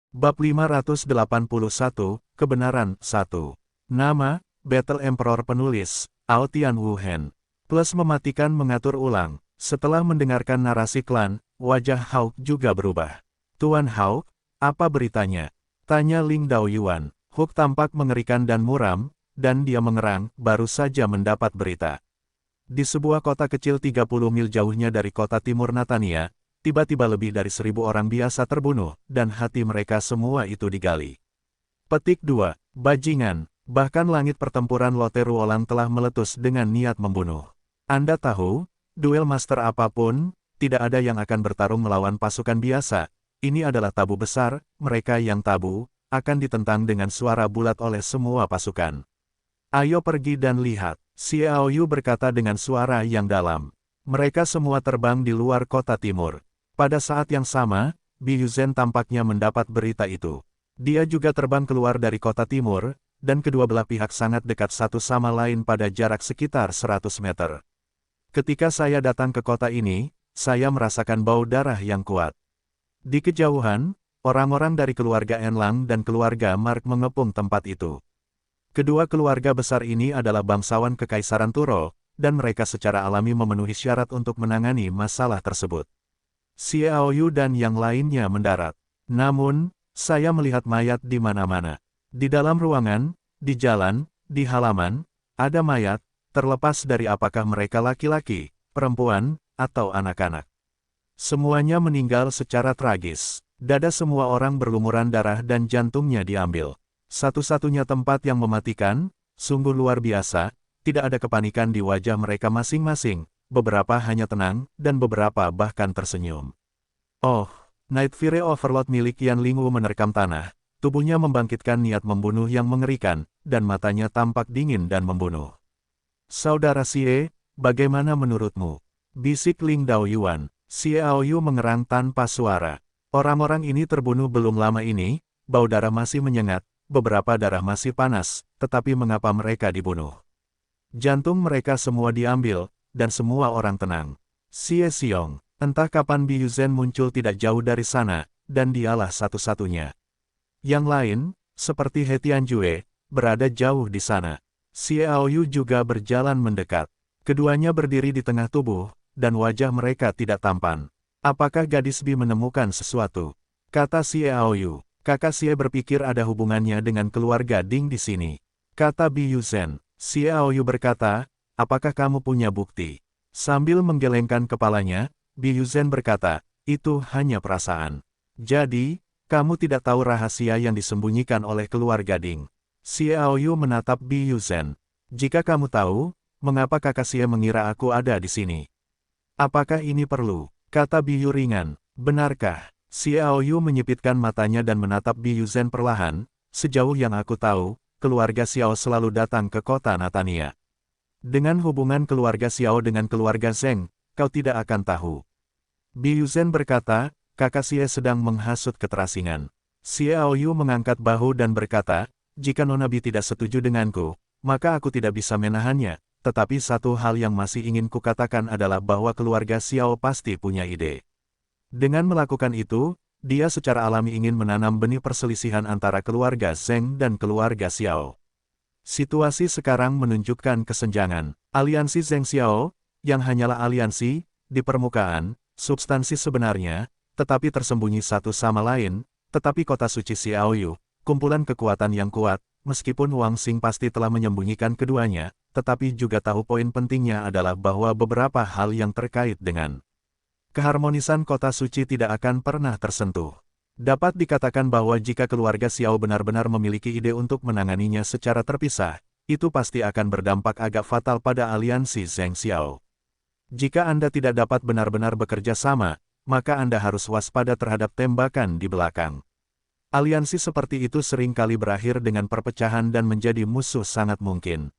Bab 581, Kebenaran 1. Nama, Battle Emperor penulis, Ao Tian Wu Hen. Plus mematikan mengatur ulang. Setelah mendengarkan narasi klan, wajah Hawk juga berubah. Tuan Hawk, apa beritanya? Tanya Ling Daoyuan. Hawk tampak mengerikan dan muram, dan dia mengerang, baru saja mendapat berita. Di sebuah kota kecil 30 mil jauhnya dari kota timur Natania, tiba-tiba lebih dari 1.000 orang biasa terbunuh, dan hati mereka semua itu digali. Petik 2. Bajingan, bahkan langit pertempuran Loteruolan telah meletus dengan niat membunuh. Anda tahu, duel master apapun, tidak ada yang akan bertarung melawan pasukan biasa. Ini adalah tabu besar, mereka yang tabu, akan ditentang dengan suara bulat oleh semua pasukan. Ayo pergi dan lihat, Xiao Yu berkata dengan suara yang dalam. Mereka semua terbang di luar kota timur. Pada saat yang sama, Bi Yuzhen tampaknya mendapat berita itu. Dia juga terbang keluar dari kota timur, dan kedua belah pihak sangat dekat satu sama lain pada jarak sekitar 100 meter. Ketika saya datang ke kota ini, saya merasakan bau darah yang kuat. Di kejauhan, orang-orang dari keluarga Enlang dan keluarga Mark mengepung tempat itu. Kedua keluarga besar ini adalah bangsawan Kekaisaran Turo, dan mereka secara alami memenuhi syarat untuk menangani masalah tersebut. Xiao Yu dan yang lainnya mendarat. Namun, saya melihat mayat di mana-mana. Di dalam ruangan, di jalan, di halaman, ada mayat, terlepas dari apakah mereka laki-laki, perempuan, atau anak-anak. Semuanya meninggal secara tragis. Dada semua orang berlumuran darah dan jantungnya diambil. Satu-satunya tempat yang mematikan, sungguh luar biasa, tidak ada kepanikan di wajah mereka masing-masing. Beberapa hanya tenang, dan beberapa bahkan tersenyum. Oh, Night Fury Overlord milik Yan Lingwu menerkam tanah, tubuhnya membangkitkan niat membunuh yang mengerikan, dan matanya tampak dingin dan membunuh. Saudara Xie, bagaimana menurutmu? Bisik Ling Daoyuan. Xiao Yu mengerang tanpa suara. Orang-orang ini terbunuh belum lama ini, bau darah masih menyengat, beberapa darah masih panas, tetapi mengapa mereka dibunuh? Jantung mereka semua diambil, dan semua orang tenang. Xie Xiong, entah kapan Bi Yuzhen muncul tidak jauh dari sana, dan dialah satu-satunya. Yang lain, seperti He Tianjue, berada jauh di sana. Xiao Yu juga berjalan mendekat. Keduanya berdiri di tengah tubuh, dan wajah mereka tidak tampan. Apakah gadis Bi menemukan sesuatu? Kata Xiao Yu. Kakak Xie berpikir ada hubungannya dengan keluarga Ding di sini. Kata Bi Yuzhen. Xiao Yu berkata, apakah kamu punya bukti? Sambil menggelengkan kepalanya, Bi Yuzhen berkata, itu hanya perasaan. Jadi, kamu tidak tahu rahasia yang disembunyikan oleh keluarga Ding. Xiao Yu menatap Bi Yuzhen. Jika kamu tahu, mengapa kakak Xie mengira aku ada di sini? Apakah ini perlu? Kata Bi Yu ringan. Benarkah? Xiao Yu menyipitkan matanya dan menatap Bi Yuzhen perlahan. Sejauh yang aku tahu, keluarga Xiao selalu datang ke kota Natania. Dengan hubungan keluarga Xiao dengan keluarga Zheng, kau tidak akan tahu. Bi Yuzhen berkata, kakak Xie sedang menghasut keterasingan. Xiao Yu mengangkat bahu dan berkata, jika Nona Bi tidak setuju denganku, maka aku tidak bisa menahannya, tetapi satu hal yang masih ingin kukatakan adalah bahwa keluarga Xiao pasti punya ide. Dengan melakukan itu, dia secara alami ingin menanam benih perselisihan antara keluarga Zheng dan keluarga Xiao. Situasi sekarang menunjukkan kesenjangan. Aliansi Zheng Xiao, yang hanyalah aliansi, di permukaan, substansi sebenarnya, tetapi tersembunyi satu sama lain, tetapi kota suci Xiao Yu, kumpulan kekuatan yang kuat, meskipun Wang Xing pasti telah menyembunyikan keduanya, tetapi juga tahu poin pentingnya adalah bahwa beberapa hal yang terkait dengan keharmonisan kota suci tidak akan pernah tersentuh. Dapat dikatakan bahwa jika keluarga Xiao benar-benar memiliki ide untuk menanganinya secara terpisah, itu pasti akan berdampak agak fatal pada aliansi Zheng Xiao. Jika Anda tidak dapat benar-benar bekerja sama, maka Anda harus waspada terhadap tembakan di belakang. Aliansi seperti itu sering kali berakhir dengan perpecahan dan menjadi musuh sangat mungkin.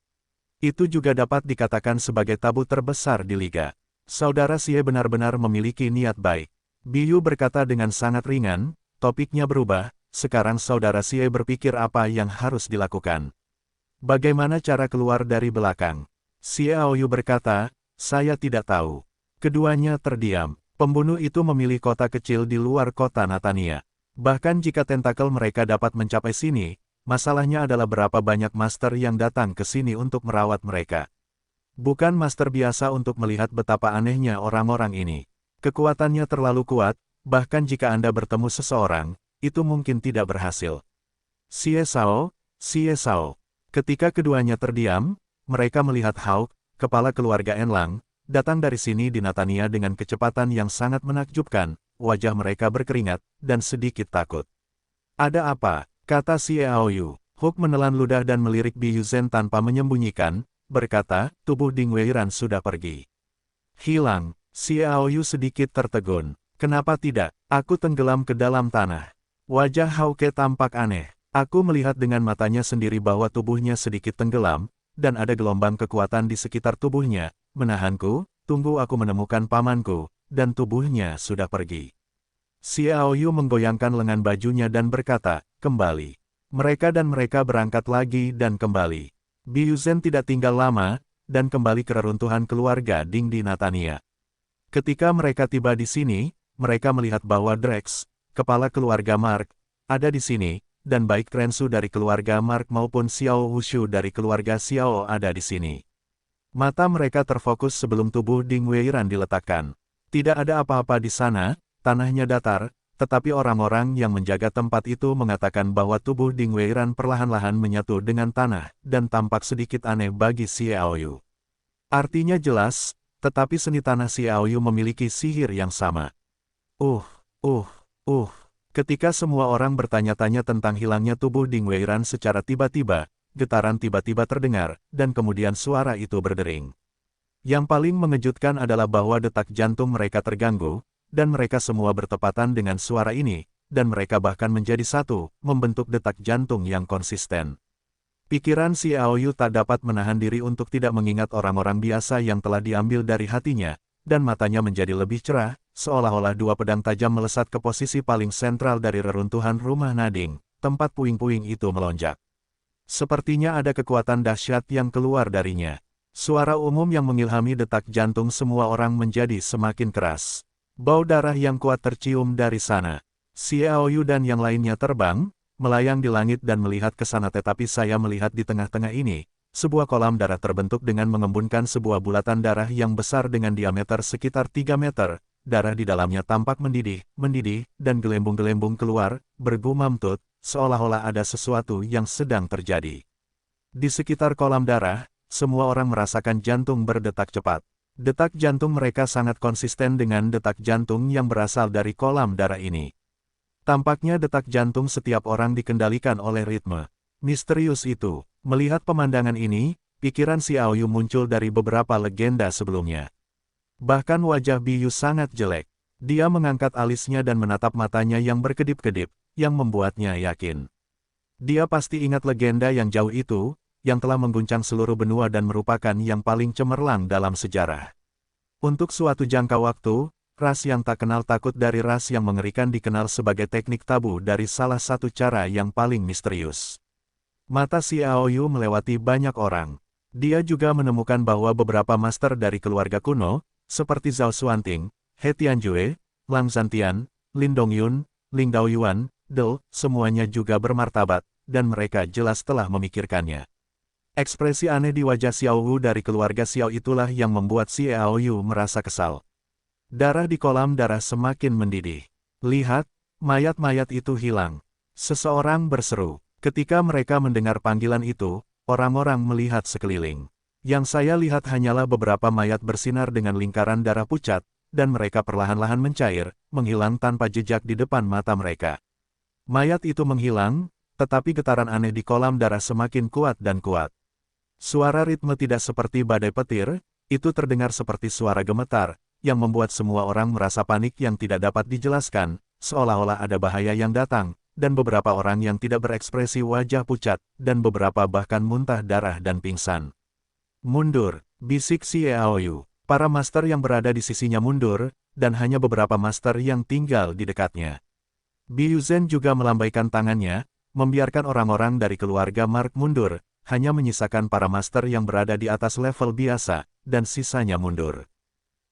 Itu juga dapat dikatakan sebagai tabu terbesar di Liga. Saudara Xie benar-benar memiliki niat baik. Bi Yu berkata dengan sangat ringan. Topiknya berubah, sekarang saudara Xie berpikir apa yang harus dilakukan. Bagaimana cara keluar dari belakang? Xiao Yu berkata, saya tidak tahu. Keduanya terdiam. Pembunuh itu memilih kota kecil di luar kota Natania. Bahkan jika tentakel mereka dapat mencapai sini, masalahnya adalah berapa banyak master yang datang ke sini untuk merawat mereka. Bukan master biasa untuk melihat betapa anehnya orang-orang ini. Kekuatannya terlalu kuat, bahkan jika Anda bertemu seseorang, itu mungkin tidak berhasil. Xie Sao, Xie Sao. Ketika keduanya terdiam, mereka melihat Hawk, kepala keluarga Enlang, datang dari sini di Natania dengan kecepatan yang sangat menakjubkan, wajah mereka berkeringat, dan sedikit takut. Ada apa? Kata Xie Aoyu. Hawk menelan ludah dan melirik Bi Yuzhen tanpa menyembunyikan, berkata, tubuh Ding Weiran sudah pergi. Hilang. Xie Aoyu sedikit tertegun. Kenapa tidak? Aku tenggelam ke dalam tanah. Wajah Hawke tampak aneh. Aku melihat dengan matanya sendiri bahwa tubuhnya sedikit tenggelam, dan ada gelombang kekuatan di sekitar tubuhnya, menahanku, tunggu aku menemukan pamanku, dan tubuhnya sudah pergi. Xie Aoyu menggoyangkan lengan bajunya dan berkata, kembali. Mereka berangkat lagi dan kembali. Bi Yuzhen tidak tinggal lama, dan kembali ke reruntuhan keluarga Ding di Natania. Ketika mereka tiba di sini, mereka melihat bahwa Drex, kepala keluarga Mark, ada di sini, dan baik Rensu dari keluarga Mark maupun Xiao Wushu dari keluarga Xiao ada di sini. Mata mereka terfokus sebelum tubuh Ding Weiran diletakkan. Tidak ada apa-apa di sana, tanahnya datar, tetapi orang-orang yang menjaga tempat itu mengatakan bahwa tubuh Ding Weiran perlahan-lahan menyatu dengan tanah, dan tampak sedikit aneh bagi Xie Aoyu. Artinya jelas, tetapi seni tanah Xie Aoyu memiliki sihir yang sama. Ketika semua orang bertanya-tanya tentang hilangnya tubuh Ding Weiran secara tiba-tiba, getaran tiba-tiba terdengar, dan kemudian suara itu berdering. Yang paling mengejutkan adalah bahwa detak jantung mereka terganggu, dan mereka semua bertepatan dengan suara ini, dan mereka bahkan menjadi satu, membentuk detak jantung yang konsisten. Pikiran Xie Aoyu tak dapat menahan diri untuk tidak mengingat orang-orang biasa yang telah diambil dari hatinya, dan matanya menjadi lebih cerah, seolah-olah dua pedang tajam melesat ke posisi paling sentral dari reruntuhan rumah Nading, tempat puing-puing itu melonjak. Sepertinya ada kekuatan dahsyat yang keluar darinya. Suara umum yang mengilhami detak jantung semua orang menjadi semakin keras. Bau darah yang kuat tercium dari sana. Xie Aoyu dan yang lainnya terbang, melayang di langit dan melihat ke sana, tetapi saya melihat di tengah-tengah ini, sebuah kolam darah terbentuk dengan mengembunkan sebuah bulatan darah yang besar dengan diameter sekitar 3 meter, darah di dalamnya tampak mendidih, dan gelembung-gelembung keluar, bergumam tut, seolah-olah ada sesuatu yang sedang terjadi. Di sekitar kolam darah, semua orang merasakan jantung berdetak cepat. Detak jantung mereka sangat konsisten dengan detak jantung yang berasal dari kolam darah ini. Tampaknya detak jantung setiap orang dikendalikan oleh ritme misterius itu. Melihat pemandangan ini, pikiran Xie Aoyu muncul dari beberapa legenda sebelumnya. Bahkan wajah Bi Yu sangat jelek. Dia mengangkat alisnya dan menatap matanya yang berkedip-kedip, yang membuatnya yakin. Dia pasti ingat legenda yang jauh itu, yang telah mengguncang seluruh benua dan merupakan yang paling cemerlang dalam sejarah. Untuk suatu jangka waktu, ras yang tak kenal takut dari ras yang mengerikan dikenal sebagai teknik tabu dari salah satu cara yang paling misterius. Mata Xie Aoyu melewati banyak orang. Dia juga menemukan bahwa beberapa master dari keluarga kuno, seperti Zhao Xuanting, He Tianjue, Lang Zhantian, Lin Dongyun, Ling Daoyuan, Del, semuanya juga bermartabat, dan mereka jelas telah memikirkannya. Ekspresi aneh di wajah Xiao Wu dari keluarga Xiao itulah yang membuat Xie Aoyu merasa kesal. Darah di kolam darah semakin mendidih. Lihat, mayat-mayat itu hilang. Seseorang berseru. Ketika mereka mendengar panggilan itu, orang-orang melihat sekeliling. Yang saya lihat hanyalah beberapa mayat bersinar dengan lingkaran darah pucat, dan mereka perlahan-lahan mencair, menghilang tanpa jejak di depan mata mereka. Mayat itu menghilang, tetapi getaran aneh di kolam darah semakin kuat dan kuat. Suara ritme tidak seperti badai petir, itu terdengar seperti suara gemetar, yang membuat semua orang merasa panik yang tidak dapat dijelaskan, seolah-olah ada bahaya yang datang, dan beberapa orang yang tidak berekspresi wajah pucat, dan beberapa bahkan muntah darah dan pingsan. Mundur, bisik Xie Aoyu. Para master yang berada di sisinya mundur, dan hanya beberapa master yang tinggal di dekatnya. Bi Yuzhen juga melambaikan tangannya, membiarkan orang-orang dari keluarga Mark mundur, hanya menyisakan para master yang berada di atas level biasa, dan sisanya mundur.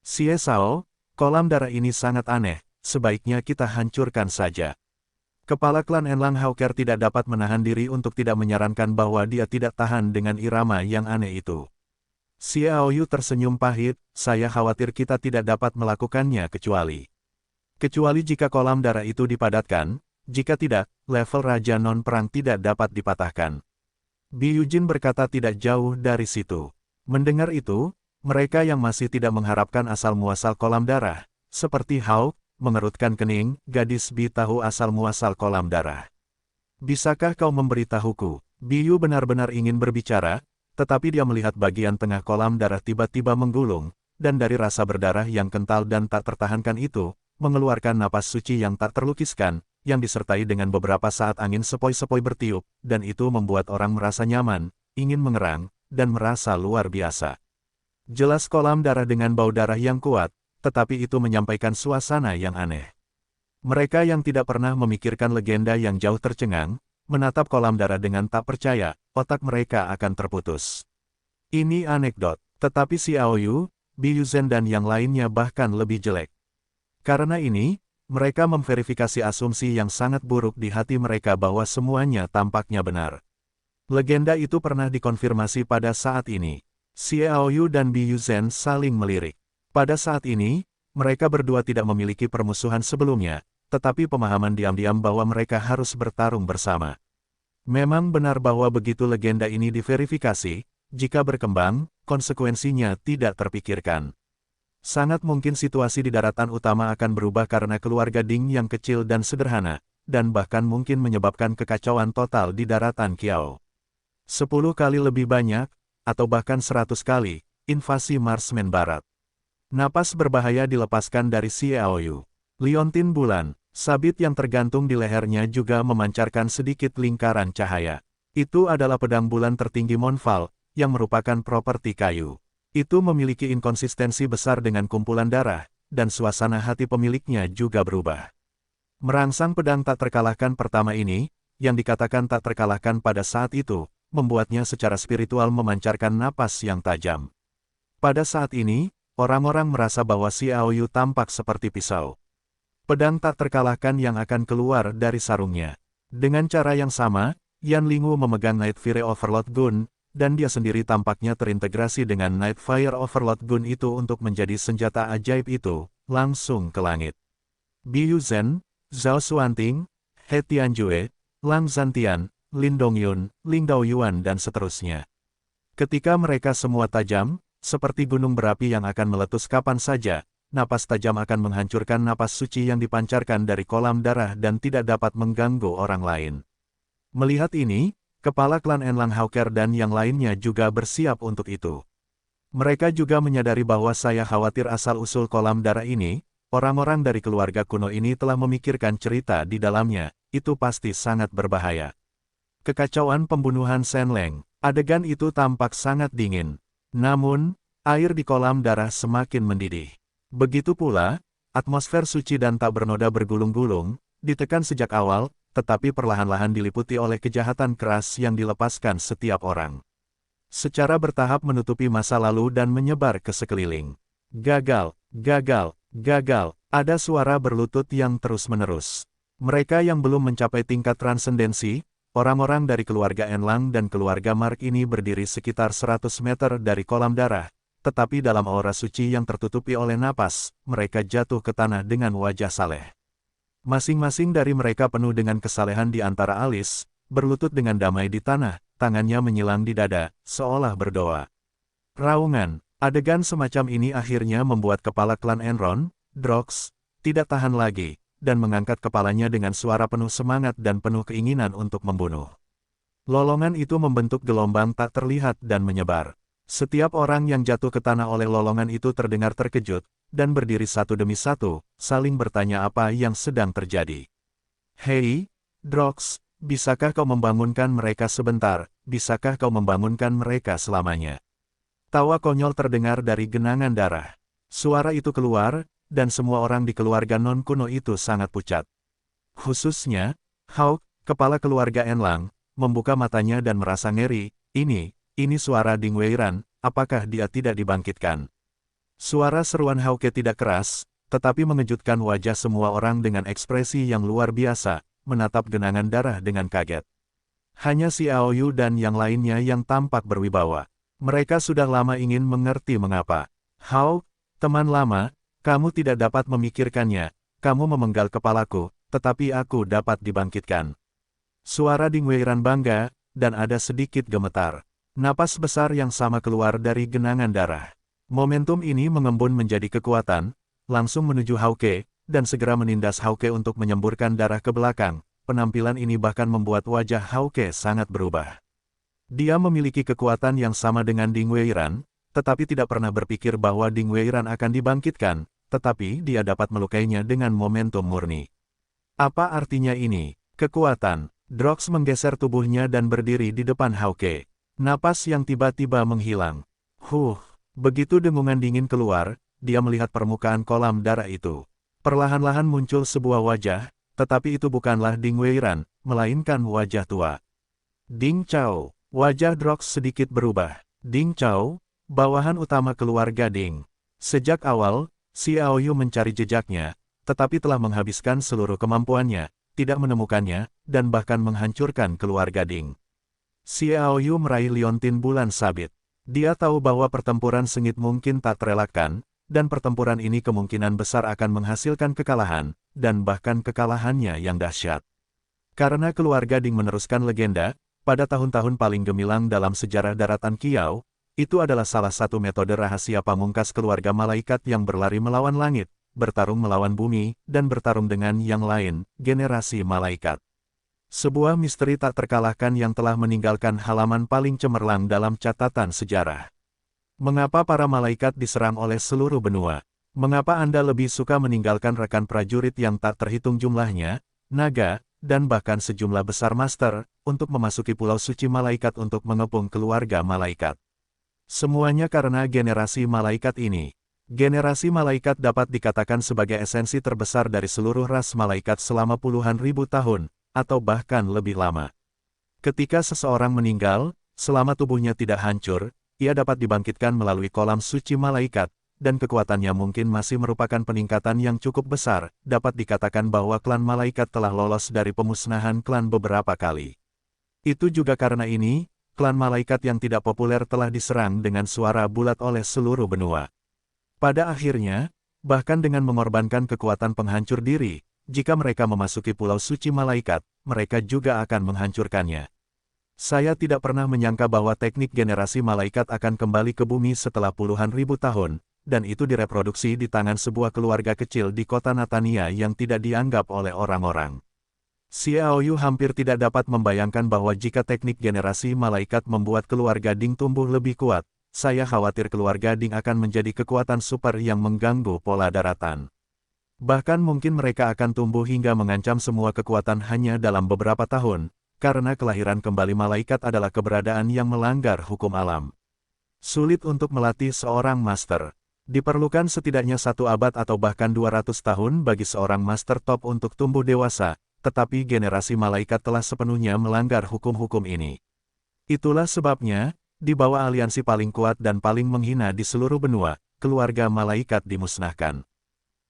Xie Sao, kolam darah ini sangat aneh, sebaiknya kita hancurkan saja. Kepala klan Enlang Hawker tidak dapat menahan diri untuk tidak menyarankan bahwa dia tidak tahan dengan irama yang aneh itu. Xiao Yu tersenyum pahit, saya khawatir kita tidak dapat melakukannya kecuali jika kolam darah itu dipadatkan, jika tidak, level Raja Non-Perang tidak dapat dipatahkan. Bi Yujin berkata tidak jauh dari situ. Mendengar itu, mereka yang masih tidak mengharapkan asal-muasal kolam darah, seperti Hawk, mengerutkan kening, gadis Bi tahu asal-muasal kolam darah. Bisakah kau memberitahuku? Bi Yu benar-benar ingin berbicara, tetapi dia melihat bagian tengah kolam darah tiba-tiba menggulung, dan dari rasa berdarah yang kental dan tak tertahankan itu, mengeluarkan napas suci yang tak terlukiskan, yang disertai dengan beberapa saat angin sepoi-sepoi bertiup, dan itu membuat orang merasa nyaman, ingin mengerang, dan merasa luar biasa. Jelas kolam darah dengan bau darah yang kuat, tetapi itu menyampaikan suasana yang aneh. Mereka yang tidak pernah memikirkan legenda yang jauh tercengang, menatap kolam darah dengan tak percaya, otak mereka akan terputus. Ini anekdot, tetapi Xiao Yu, Bi Yuzhen dan yang lainnya bahkan lebih jelek. Karena ini, mereka memverifikasi asumsi yang sangat buruk di hati mereka bahwa semuanya tampaknya benar. Legenda itu pernah dikonfirmasi pada saat ini. Xiao Yu dan Bi Yuzhen saling melirik. Pada saat ini, mereka berdua tidak memiliki permusuhan sebelumnya, tetapi pemahaman diam-diam bahwa mereka harus bertarung bersama. Memang benar bahwa begitu legenda ini diverifikasi, jika berkembang, konsekuensinya tidak terpikirkan. Sangat mungkin situasi di daratan utama akan berubah karena keluarga Ding yang kecil dan sederhana, dan bahkan mungkin menyebabkan kekacauan total di daratan Kiao. 10 kali lebih banyak, atau bahkan 100 kali, invasi Marsmen Barat. Napas berbahaya dilepaskan dari Xiao Yu. Liontin bulan, sabit yang tergantung di lehernya juga memancarkan sedikit lingkaran cahaya. Itu adalah pedang bulan tertinggi Monfal, yang merupakan properti kayu. Itu memiliki inkonsistensi besar dengan kumpulan darah, dan suasana hati pemiliknya juga berubah. Merangsang pedang tak terkalahkan pertama ini, yang dikatakan tak terkalahkan pada saat itu, membuatnya secara spiritual memancarkan napas yang tajam. Pada saat ini, orang-orang merasa bahwa Xiao Yu tampak seperti pisau. Pedang tak terkalahkan yang akan keluar dari sarungnya. Dengan cara yang sama, Yan Lingu memegang Night Fire Overload Gun, dan dia sendiri tampaknya terintegrasi dengan Night Fire Overload Gun itu untuk menjadi senjata ajaib itu, langsung ke langit. Bi Yuzhen, Zhao Xuanting, He Tianjue, Lang Zhantian, Lin Dongyun, Ling Daoyuan dan seterusnya. Ketika mereka semua tajam, seperti gunung berapi yang akan meletus kapan saja, napas tajam akan menghancurkan napas suci yang dipancarkan dari kolam darah dan tidak dapat mengganggu orang lain. Melihat ini, kepala klan Enlang Hawker dan yang lainnya juga bersiap untuk itu. Mereka juga menyadari bahwa saya khawatir asal-usul kolam darah ini, orang-orang dari keluarga kuno ini telah memikirkan cerita di dalamnya, itu pasti sangat berbahaya. Kekacauan pembunuhan Shen Leng, adegan itu tampak sangat dingin. Namun, air di kolam darah semakin mendidih. Begitu pula, atmosfer suci dan tak bernoda bergulung-gulung, ditekan sejak awal, tetapi perlahan-lahan diliputi oleh kejahatan keras yang dilepaskan setiap orang. Secara bertahap menutupi masa lalu dan menyebar ke sekeliling. Gagal, gagal, gagal, ada suara berlutut yang terus-menerus. Mereka yang belum mencapai tingkat transendensi, orang-orang dari keluarga Enlang dan keluarga Mark ini berdiri sekitar 100 meter dari kolam darah, tetapi dalam aura suci yang tertutupi oleh napas, mereka jatuh ke tanah dengan wajah saleh. Masing-masing dari mereka penuh dengan kesalehan di antara alis, berlutut dengan damai di tanah, tangannya menyilang di dada, seolah berdoa. Raungan, adegan semacam ini akhirnya membuat kepala klan Enron, Drox, tidak tahan lagi, dan mengangkat kepalanya dengan suara penuh semangat dan penuh keinginan untuk membunuh. Lolongan itu membentuk gelombang tak terlihat dan menyebar. Setiap orang yang jatuh ke tanah oleh lolongan itu terdengar terkejut, dan berdiri satu demi satu, saling bertanya apa yang sedang terjadi. Hei, Drox, bisakah kau membangunkan mereka sebentar, bisakah kau membangunkan mereka selamanya? Tawa konyol terdengar dari genangan darah. Suara itu keluar, dan semua orang di keluarga non kuno itu sangat pucat. Khususnya, Hawk, kepala keluarga Enlang, membuka matanya dan merasa ngeri. Ini suara Ding Weiran, apakah dia tidak dibangkitkan? Suara seruan Hawke tidak keras, tetapi mengejutkan wajah semua orang dengan ekspresi yang luar biasa. menatap genangan darah dengan kaget. Hanya si Aoyu dan yang lainnya yang tampak berwibawa. Mereka sudah lama ingin mengerti mengapa. Hao, teman lama, kamu tidak dapat memikirkannya, kamu memenggal kepalaku, tetapi aku dapat dibangkitkan. Suara Ding Weiran bangga, dan ada sedikit gemetar. Napas besar yang sama keluar dari genangan darah. Momentum ini mengembun menjadi kekuatan, langsung menuju Hauke, dan segera menindas Hauke untuk menyemburkan darah ke belakang. Penampilan ini bahkan membuat wajah Hauke sangat berubah. Dia memiliki kekuatan yang sama dengan Ding Weiran, tetapi tidak pernah berpikir bahwa Ding Weiran akan dibangkitkan, tetapi dia dapat melukainya dengan momentum murni. Apa artinya ini? Kekuatan. Drox menggeser tubuhnya dan berdiri di depan Hauke. Napas yang tiba-tiba menghilang. Begitu dengungan dingin keluar, dia melihat permukaan kolam darah itu. Perlahan-lahan muncul sebuah wajah, tetapi itu bukanlah Ding Weiran, melainkan wajah tua. Ding Chao. Wajah Drox sedikit berubah. Ding Chao, bawahan utama keluarga Ding. Sejak awal, si Aoyu mencari jejaknya, tetapi telah menghabiskan seluruh kemampuannya, tidak menemukannya, dan bahkan menghancurkan keluarga Ding. Si Aoyu meraih liontin bulan sabit. Dia tahu bahwa pertempuran sengit mungkin tak terelakkan, dan pertempuran ini kemungkinan besar akan menghasilkan kekalahan, dan bahkan kekalahannya yang dahsyat. Karena keluarga Ding meneruskan legenda, pada tahun-tahun paling gemilang dalam sejarah daratan Kiau, itu adalah salah satu metode rahasia pamungkas keluarga malaikat yang berlari melawan langit, bertarung melawan bumi, dan bertarung dengan yang lain, generasi malaikat. Sebuah misteri tak terkalahkan yang telah meninggalkan halaman paling cemerlang dalam catatan sejarah. Mengapa para malaikat diserang oleh seluruh benua? Mengapa Anda lebih suka meninggalkan rekan prajurit yang tak terhitung jumlahnya, naga, dan bahkan sejumlah besar master, untuk memasuki Pulau Suci Malaikat untuk mengepung keluarga malaikat? Semuanya karena generasi malaikat ini. Generasi malaikat dapat dikatakan sebagai esensi terbesar dari seluruh ras malaikat selama puluhan ribu tahun, atau bahkan lebih lama. Ketika seseorang meninggal, selama tubuhnya tidak hancur, ia dapat dibangkitkan melalui kolam suci malaikat, dan kekuatannya mungkin masih merupakan peningkatan yang cukup besar. Dapat dikatakan bahwa klan malaikat telah lolos dari pemusnahan klan beberapa kali. Itu juga karena ini, klan malaikat yang tidak populer telah diserang dengan suara bulat oleh seluruh benua. Pada akhirnya, bahkan dengan mengorbankan kekuatan penghancur diri, jika mereka memasuki Pulau Suci Malaikat, mereka juga akan menghancurkannya. Saya tidak pernah menyangka bahwa teknik generasi malaikat akan kembali ke bumi setelah puluhan ribu tahun, dan itu direproduksi di tangan sebuah keluarga kecil di kota Natania yang tidak dianggap oleh orang-orang. Si Aoyu hampir tidak dapat membayangkan bahwa jika teknik generasi malaikat membuat keluarga Ding tumbuh lebih kuat, saya khawatir keluarga Ding akan menjadi kekuatan super yang mengganggu pola daratan. Bahkan mungkin mereka akan tumbuh hingga mengancam semua kekuatan hanya dalam beberapa tahun, karena kelahiran kembali malaikat adalah keberadaan yang melanggar hukum alam. Sulit untuk melatih seorang master. Diperlukan setidaknya 1 abad atau bahkan 200 tahun bagi seorang master top untuk tumbuh dewasa, tetapi generasi malaikat telah sepenuhnya melanggar hukum-hukum ini. Itulah sebabnya, di bawah aliansi paling kuat dan paling menghina di seluruh benua, keluarga malaikat dimusnahkan.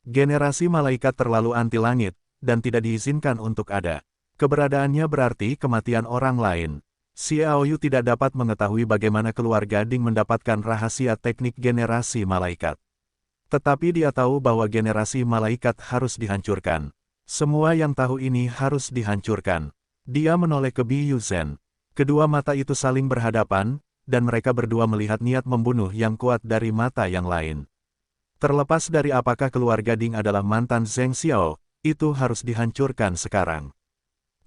Generasi malaikat terlalu anti langit, dan tidak diizinkan untuk ada. Keberadaannya berarti kematian orang lain. Si Aoyu tidak dapat mengetahui bagaimana keluarga Ding mendapatkan rahasia teknik generasi malaikat. Tetapi dia tahu bahwa generasi malaikat harus dihancurkan. Semua yang tahu ini harus dihancurkan. Dia menoleh ke Bi Yuzhen. Kedua mata itu saling berhadapan, dan mereka berdua melihat niat membunuh yang kuat dari mata yang lain. Terlepas dari apakah keluarga Ding adalah mantan Zheng Xiao, itu harus dihancurkan sekarang.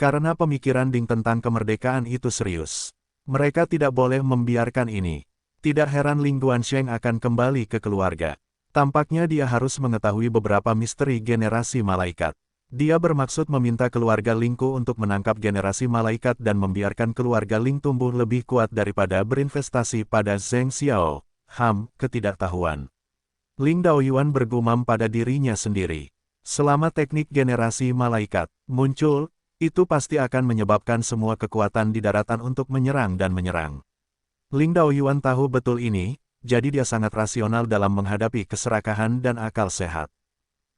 Karena pemikiran Ding tentang kemerdekaan itu serius. Mereka tidak boleh membiarkan ini. Tidak heran Ling Guansheng akan kembali ke keluarga. Tampaknya dia harus mengetahui beberapa misteri generasi malaikat. Dia bermaksud meminta keluarga Lingku untuk menangkap generasi malaikat dan membiarkan keluarga Ling tumbuh lebih kuat daripada berinvestasi pada Zheng Xiao. Ketidaktahuan. Ling Daoyuan bergumam pada dirinya sendiri. Selama teknik generasi malaikat muncul, itu pasti akan menyebabkan semua kekuatan di daratan untuk menyerang dan menyerang. Ling Daoyuan tahu betul ini, jadi dia sangat rasional dalam menghadapi keserakahan dan akal sehat.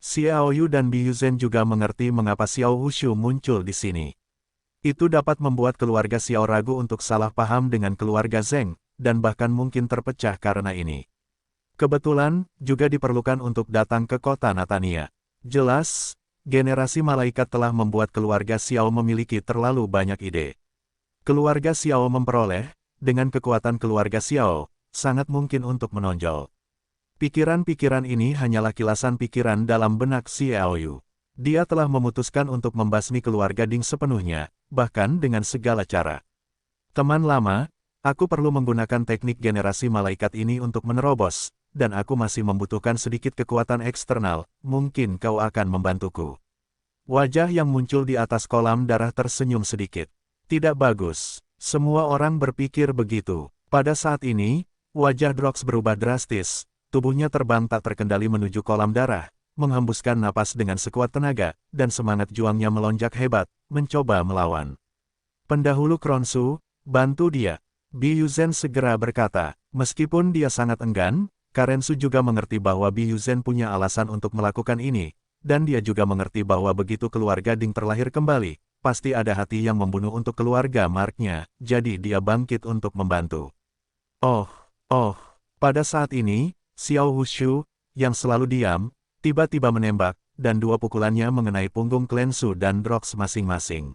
Xiaoyu dan Biyuzen juga mengerti mengapa Xiao Hushu muncul di sini. Itu dapat membuat keluarga Xiao ragu untuk salah paham dengan keluarga Zheng, dan bahkan mungkin terpecah karena ini. Kebetulan, juga diperlukan untuk datang ke kota Natania. Jelas, generasi malaikat telah membuat keluarga Xiao memiliki terlalu banyak ide. Keluarga Xiao memperoleh, dengan kekuatan keluarga Xiao, sangat mungkin untuk menonjol. Pikiran-pikiran ini hanyalah kilasan pikiran dalam benak Xiaoyu. Dia telah memutuskan untuk membasmi keluarga Ding sepenuhnya, bahkan dengan segala cara. Teman lama, aku perlu menggunakan teknik generasi malaikat ini untuk menerobos, dan aku masih membutuhkan sedikit kekuatan eksternal, mungkin kau akan membantuku. Wajah yang muncul di atas kolam darah tersenyum sedikit. Tidak bagus. Semua orang berpikir begitu. Pada saat ini, wajah Drox berubah drastis. Tubuhnya terbang tak terkendali menuju kolam darah, menghembuskan napas dengan sekuat tenaga, dan semangat juangnya melonjak hebat, mencoba melawan. Pendahulu Kronsu, bantu dia. Biyuzen segera berkata, meskipun dia sangat enggan, Karensu juga mengerti bahwa Biyuzen punya alasan untuk melakukan ini, dan dia juga mengerti bahwa begitu keluarga Ding terlahir kembali, pasti ada hati yang membunuh untuk keluarga Marknya, jadi dia bangkit untuk membantu. Oh, pada saat ini, Xiao Hushu, yang selalu diam, tiba-tiba menembak, dan dua pukulannya mengenai punggung Klensu dan Drox masing-masing.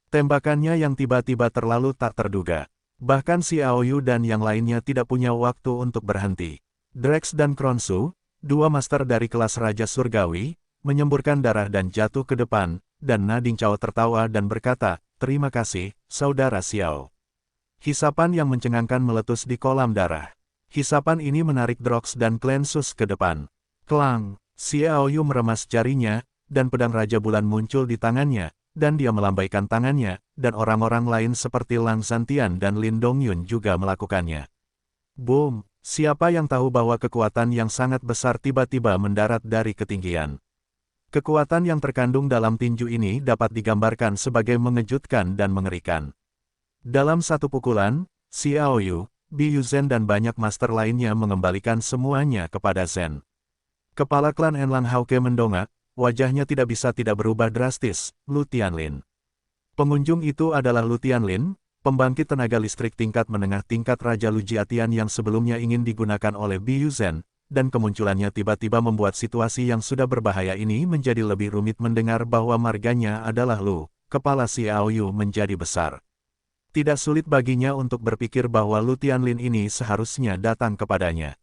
Tembakannya yang tiba-tiba terlalu tak terduga. Bahkan Xiaoyu dan yang lainnya tidak punya waktu untuk berhenti. Drex dan Kronsu, dua master dari kelas Raja Surgawi, menyemburkan darah dan jatuh ke depan, dan Nading Chao tertawa dan berkata, terima kasih, Saudara Xiao. Hisapan yang mencengangkan meletus di kolam darah. Hisapan ini menarik Drox dan Klensus ke depan. Klang, Xiaoyu meremas jarinya, dan pedang Raja Bulan muncul di tangannya, dan dia melambaikan tangannya, dan orang-orang lain seperti Lang Santian dan Lin Dongyun juga melakukannya. Boom, siapa yang tahu bahwa kekuatan yang sangat besar tiba-tiba mendarat dari ketinggian. Kekuatan yang terkandung dalam tinju ini dapat digambarkan sebagai mengejutkan dan mengerikan. Dalam satu pukulan, Xiaoyu, Biyuzen dan banyak master lainnya mengembalikan semuanya kepada Zen. Kepala klan Enlang Hauke mendongak, wajahnya tidak bisa tidak berubah drastis, Lu Tianlin. Pengunjung itu adalah Lu Tianlin, pembangkit tenaga listrik tingkat menengah tingkat Raja Lu Jiatian yang sebelumnya ingin digunakan oleh Biyuzen, dan kemunculannya tiba-tiba membuat situasi yang sudah berbahaya ini menjadi lebih rumit. Mendengar bahwa marganya adalah Lu, kepala Xiaoyu menjadi besar. Tidak sulit baginya untuk berpikir bahwa Lu Tianlin ini seharusnya datang kepadanya.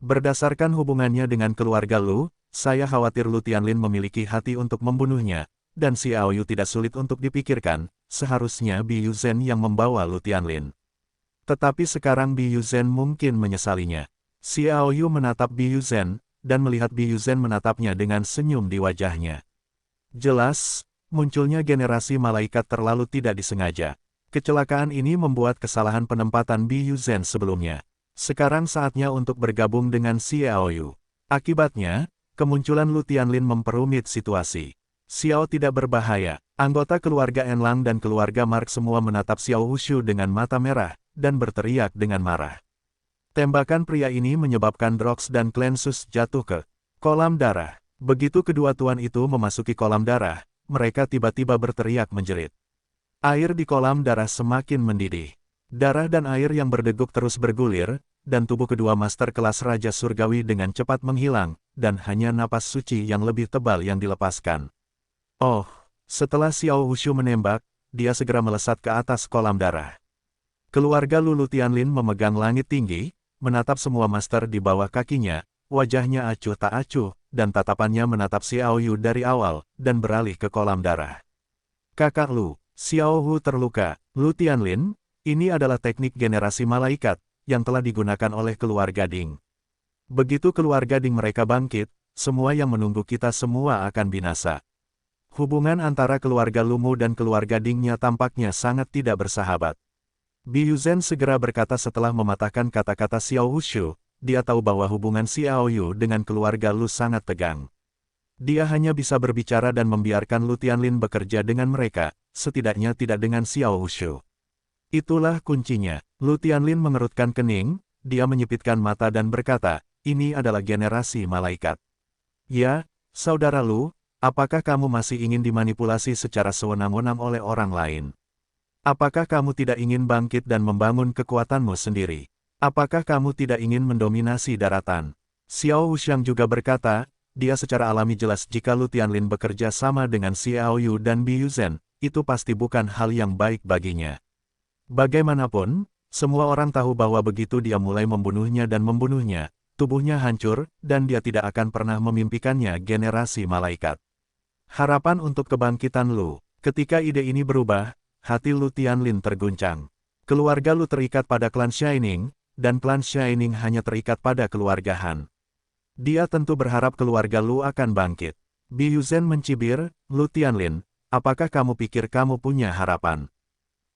Berdasarkan hubungannya dengan keluarga Lu, saya khawatir Lu Tianlin memiliki hati untuk membunuhnya, dan Xiaoyu tidak sulit untuk dipikirkan, seharusnya Biyuzen yang membawa Lu Tianlin. Tetapi sekarang Biyuzen mungkin menyesalinya. Xiaoyu menatap Biyuzen, dan melihat Biyuzen menatapnya dengan senyum di wajahnya. Jelas, munculnya generasi malaikat terlalu tidak disengaja. Kecelakaan ini membuat kesalahan penempatan Biyuzen sebelumnya. Sekarang saatnya untuk bergabung dengan Xiaoyu. Akibatnya, kemunculan Lu Tianlin memperumit situasi. Xiao tidak berbahaya. Anggota keluarga Enlang dan keluarga Mark semua menatap Xiao Hushu dengan mata merah, dan berteriak dengan marah. Tembakan pria ini menyebabkan Drox dan Klensus jatuh ke kolam darah. Begitu kedua tuan itu memasuki kolam darah, mereka tiba-tiba berteriak menjerit. Air di kolam darah semakin mendidih. Darah dan air yang berdeguk terus bergulir, dan tubuh kedua master kelas Raja Surgawi dengan cepat menghilang, dan hanya napas suci yang lebih tebal yang dilepaskan. Oh, setelah Xiao Hushu menembak, dia segera melesat ke atas kolam darah. Keluarga Lu Tianlin memegang langit tinggi, menatap semua master di bawah kakinya, wajahnya acuh tak acuh, dan tatapannya menatap Xiaoyu dari awal, dan beralih ke kolam darah. Kakak Lu, Xiao Hu terluka. Lu Tianlin, ini adalah teknik generasi malaikat, yang telah digunakan oleh keluarga Ding. Begitu keluarga Ding mereka bangkit, semua yang menunggu kita semua akan binasa. Hubungan antara keluarga Lumu dan keluarga Dingnya tampaknya sangat tidak bersahabat. Biyuzen segera berkata setelah mematahkan kata-kata Xiao Hushu, dia tahu bahwa hubungan Xiaoyu dengan keluarga Lu sangat tegang. Dia hanya bisa berbicara dan membiarkan Lu Tianlin bekerja dengan mereka, setidaknya tidak dengan Xiao Hushu. Itulah kuncinya. Lu Tianlin mengerutkan kening, dia menyipitkan mata dan berkata, ini adalah generasi malaikat. Ya, Saudara Lu, apakah kamu masih ingin dimanipulasi secara sewenang-wenang oleh orang lain? Apakah kamu tidak ingin bangkit dan membangun kekuatanmu sendiri? Apakah kamu tidak ingin mendominasi daratan? Xiao Wuxiang juga berkata, dia secara alami jelas jika Lu Tianlin bekerja sama dengan Xiao Yu dan Biu Zhen, itu pasti bukan hal yang baik baginya. Bagaimanapun, semua orang tahu bahwa begitu dia mulai membunuhnya dan membunuhnya, tubuhnya hancur, dan dia tidak akan pernah memimpikannya generasi malaikat. Harapan untuk kebangkitan Lu. Ketika ide ini berubah, hati Lu Tianlin terguncang. Keluarga Lu terikat pada klan Shining, dan klan Shining hanya terikat pada keluarga Han. Dia tentu berharap keluarga Lu akan bangkit. Biu Zhen mencibir, Lu Tianlin, apakah kamu pikir kamu punya harapan?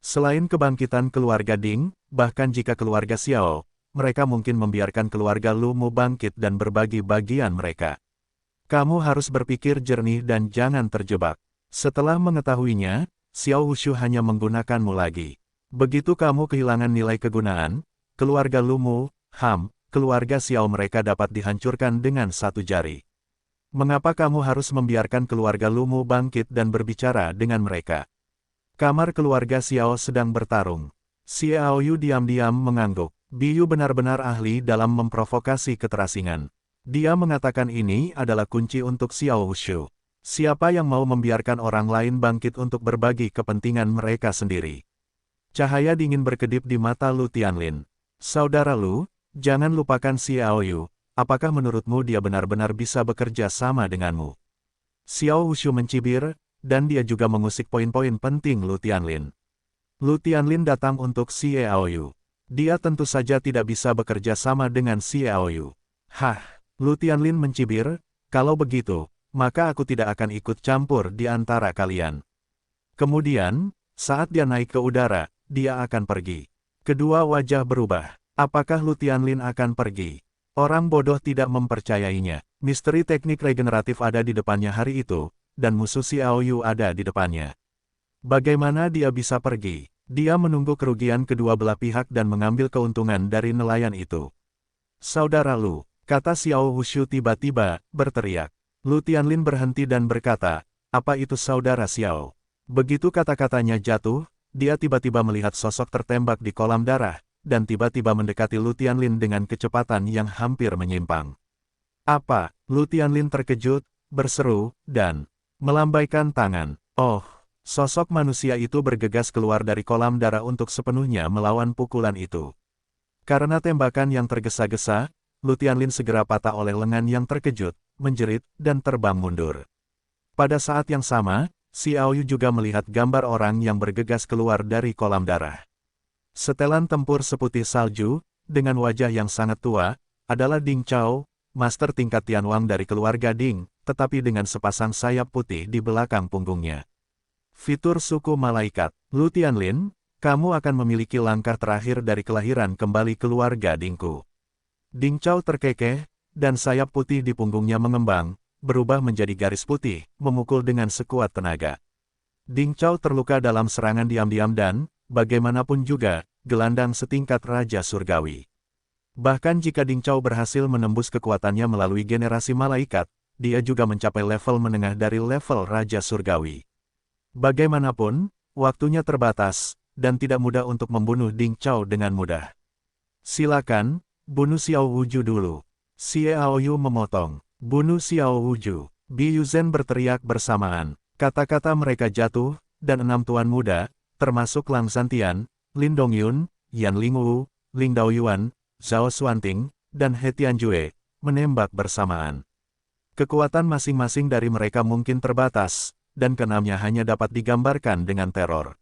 Selain kebangkitan keluarga Ding, bahkan jika keluarga Xiao, mereka mungkin membiarkan keluarga Lu Mu bangkit dan berbagi bagian mereka. Kamu harus berpikir jernih dan jangan terjebak. Setelah mengetahuinya, Xiao Wushu hanya menggunakanmu lagi. Begitu kamu kehilangan nilai kegunaan, keluarga Lu Mu, keluarga Xiao mereka dapat dihancurkan dengan satu jari. Mengapa kamu harus membiarkan keluarga Lu Mu bangkit dan berbicara dengan mereka? Kamar keluarga Xiao sedang bertarung. Xiao Yu diam-diam mengangguk. Biu benar-benar ahli dalam memprovokasi keterasingan. Dia mengatakan ini adalah kunci untuk Xiao Wushu. Siapa yang mau membiarkan orang lain bangkit untuk berbagi kepentingan mereka sendiri? Cahaya dingin berkedip di mata Lu Tianlin. Saudara Lu, jangan lupakan Xiao Yu. Apakah menurutmu dia benar-benar bisa bekerja sama denganmu? Xiao Wushu mencibir, dan dia juga mengusik poin-poin penting Lu Tianlin. Lu Tianlin datang untuk Xiao Yu. Dia tentu saja tidak bisa bekerja sama dengan Xiao Yu. Lu Tianlin mencibir, kalau begitu, maka aku tidak akan ikut campur di antara kalian. Kemudian, saat dia naik ke udara, dia akan pergi. Kedua wajah berubah. Apakah Lu Tianlin akan pergi? Orang bodoh tidak mempercayainya. Misteri teknik regeneratif ada di depannya hari itu, dan musuh Xiao Yu ada di depannya. Bagaimana dia bisa pergi? Dia menunggu kerugian kedua belah pihak dan mengambil keuntungan dari nelayan itu. Saudara Lu, kata Xiao Wushu tiba-tiba, berteriak. Lu Tianlin berhenti dan berkata, apa itu saudara Xiao? Begitu kata-katanya jatuh, dia tiba-tiba melihat sosok tertembak di kolam darah, dan tiba-tiba mendekati Lu Tianlin dengan kecepatan yang hampir menyimpang. Apa? Lu Tianlin terkejut, berseru, dan melambaikan tangan. Oh, sosok manusia itu bergegas keluar dari kolam darah untuk sepenuhnya melawan pukulan itu. Karena tembakan yang tergesa-gesa, Lu Tianlin segera patah oleh lengan yang terkejut, menjerit, dan terbang mundur. Pada saat yang sama, Xiao Yu juga melihat gambar orang yang bergegas keluar dari kolam darah. Setelan tempur seputih salju, dengan wajah yang sangat tua, adalah Ding Chao, master tingkat Tianwang dari keluarga Ding, tetapi dengan sepasang sayap putih di belakang punggungnya. Fitur suku malaikat, Lu Tianlin, kamu akan memiliki langkah terakhir dari kelahiran kembali keluarga Dingku. Ding Chao terkekeh, dan sayap putih di punggungnya mengembang, berubah menjadi garis putih, memukul dengan sekuat tenaga. Ding Chao terluka dalam serangan diam-diam dan, bagaimanapun juga, gelandang setingkat Raja Surgawi. Bahkan jika Ding Chao berhasil menembus kekuatannya melalui generasi malaikat, dia juga mencapai level menengah dari level Raja Surgawi. Bagaimanapun, waktunya terbatas, dan tidak mudah untuk membunuh Ding Chao dengan mudah. Silakan, bunuh Xiao Wuju dulu. Xiao Yu memotong. Bunuh Xiao Wuju. Biu Zhen berteriak bersamaan. Kata-kata mereka jatuh, dan 6 tuan muda, termasuk Lang Santian, Lin Dongyun, Yan Lingwu, Ling Daoyuan, Zhao Xuanting, dan He Tianjue, menembak bersamaan. Kekuatan masing-masing dari mereka mungkin terbatas, dan keenamnya hanya dapat digambarkan dengan teror.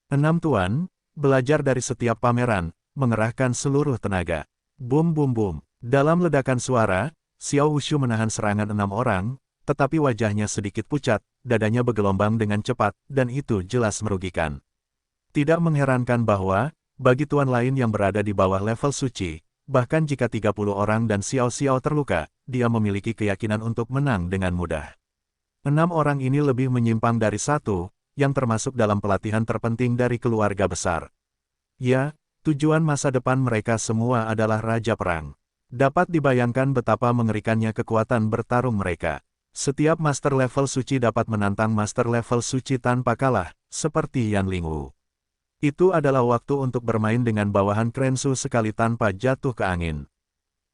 6 tuan, belajar dari setiap pameran, mengerahkan seluruh tenaga. Bum bum bum. Dalam ledakan suara, Xiao Wushu menahan serangan 6 orang, tetapi wajahnya sedikit pucat, dadanya bergelombang dengan cepat, dan itu jelas merugikan. Tidak mengherankan bahwa, bagi tuan lain yang berada di bawah level suci, bahkan jika 30 orang dan Xiao Xiao terluka, dia memiliki keyakinan untuk menang dengan mudah. 6 orang ini lebih menyimpang dari satu, yang termasuk dalam pelatihan terpenting dari keluarga besar. Ya, tujuan masa depan mereka semua adalah Raja Perang. Dapat dibayangkan betapa mengerikannya kekuatan bertarung mereka. Setiap master level suci dapat menantang master level suci tanpa kalah, seperti Yan Lingwu. Itu adalah waktu untuk bermain dengan bawahan Krensu sekali tanpa jatuh ke angin.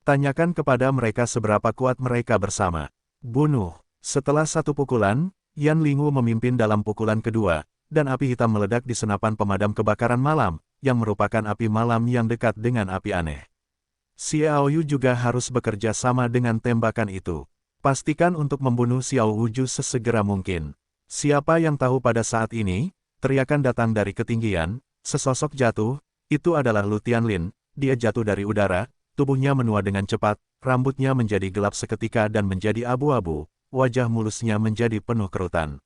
Tanyakan kepada mereka seberapa kuat mereka bersama. Bunuh. Setelah satu pukulan, Yan Lingwu memimpin dalam pukulan kedua, dan api hitam meledak di senapan pemadam kebakaran malam, yang merupakan api malam yang dekat dengan api aneh. Xiao Yu juga harus bekerja sama dengan tembakan itu. Pastikan untuk membunuh Xiao Wuju sesegera mungkin. Siapa yang tahu pada saat ini, teriakan datang dari ketinggian, sesosok jatuh, itu adalah Lu Tianlin, dia jatuh dari udara, tubuhnya menua dengan cepat, rambutnya menjadi gelap seketika dan menjadi abu-abu, wajah mulusnya menjadi penuh kerutan.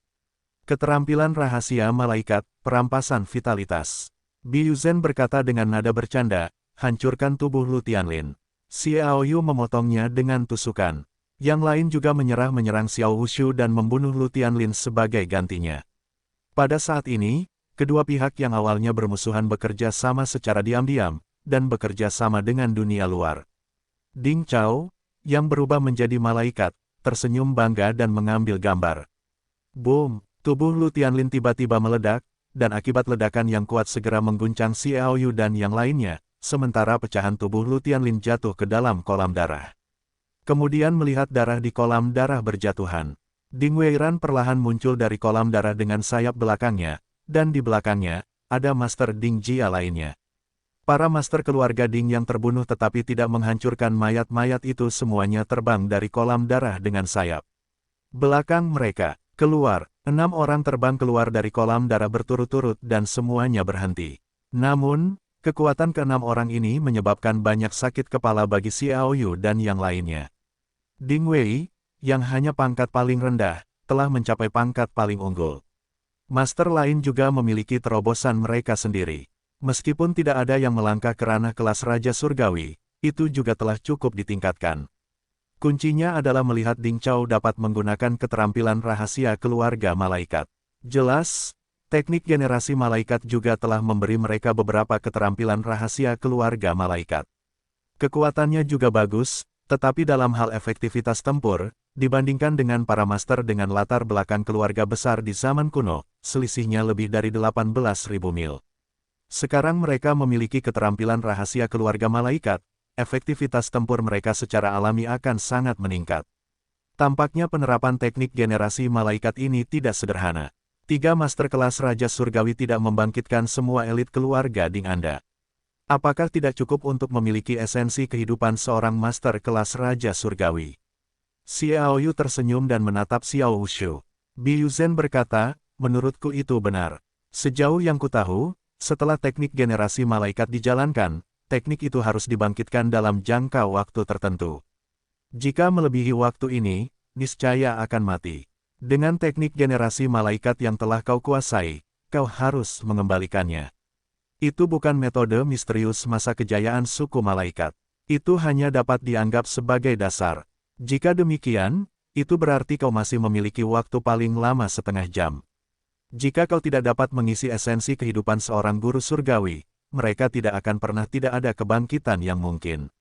Keterampilan rahasia malaikat, perampasan vitalitas. Biu Zhen berkata dengan nada bercanda, hancurkan tubuh Lu Tianlin. Xiao Yu memotongnya dengan tusukan. Yang lain juga menyerang Xiao Wushu dan membunuh Lu Tianlin sebagai gantinya. Pada saat ini, kedua pihak yang awalnya bermusuhan bekerja sama secara diam-diam, dan bekerja sama dengan dunia luar. Ding Chao, yang berubah menjadi malaikat, tersenyum bangga dan mengambil gambar. Boom! Tubuh Lu Tianlin tiba-tiba meledak, dan akibat ledakan yang kuat segera mengguncang Xiao Yu dan yang lainnya, sementara pecahan tubuh Lu Tianlin jatuh ke dalam kolam darah. Kemudian melihat darah di kolam darah berjatuhan. Ding Weiran perlahan muncul dari kolam darah dengan sayap belakangnya, dan di belakangnya, ada Master Ding Jia lainnya. Para master keluarga Ding yang terbunuh tetapi tidak menghancurkan mayat-mayat itu semuanya terbang dari kolam darah dengan sayap. Belakang mereka, keluar, 6 orang terbang keluar dari kolam darah berturut-turut dan semuanya berhenti. Namun, kekuatan ke-6 orang ini menyebabkan banyak sakit kepala bagi Xiao Yu dan yang lainnya. Ding Wei, yang hanya pangkat paling rendah, telah mencapai pangkat paling unggul. Master lain juga memiliki terobosan mereka sendiri. Meskipun tidak ada yang melangkah ke ranah kelas Raja Surgawi, itu juga telah cukup ditingkatkan. Kuncinya adalah melihat Ding Chao dapat menggunakan keterampilan rahasia keluarga malaikat. Jelas, teknik generasi malaikat juga telah memberi mereka beberapa keterampilan rahasia keluarga malaikat. Kekuatannya juga bagus, tetapi dalam hal efektivitas tempur, dibandingkan dengan para master dengan latar belakang keluarga besar di zaman kuno, selisihnya lebih dari 18.000 mil. Sekarang mereka memiliki keterampilan rahasia keluarga malaikat, efektivitas tempur mereka secara alami akan sangat meningkat. Tampaknya penerapan teknik generasi malaikat ini tidak sederhana. 3 master kelas Raja Surgawi tidak membangkitkan semua elit keluarga Ding Anda. Apakah tidak cukup untuk memiliki esensi kehidupan seorang master kelas Raja Surgawi? Xiao Yu tersenyum dan menatap Xiao Wushu. Biu Zhen berkata, menurutku itu benar. Sejauh yang kutahu, setelah teknik generasi malaikat dijalankan, teknik itu harus dibangkitkan dalam jangka waktu tertentu. Jika melebihi waktu ini, niscaya akan mati. Dengan teknik generasi malaikat yang telah kau kuasai, kau harus mengembalikannya. Itu bukan metode misterius masa kejayaan suku malaikat. Itu hanya dapat dianggap sebagai dasar. Jika demikian, itu berarti kau masih memiliki waktu paling lama setengah jam. Jika kau tidak dapat mengisi esensi kehidupan seorang guru surgawi, mereka tidak akan pernah tidak ada kebangkitan yang mungkin.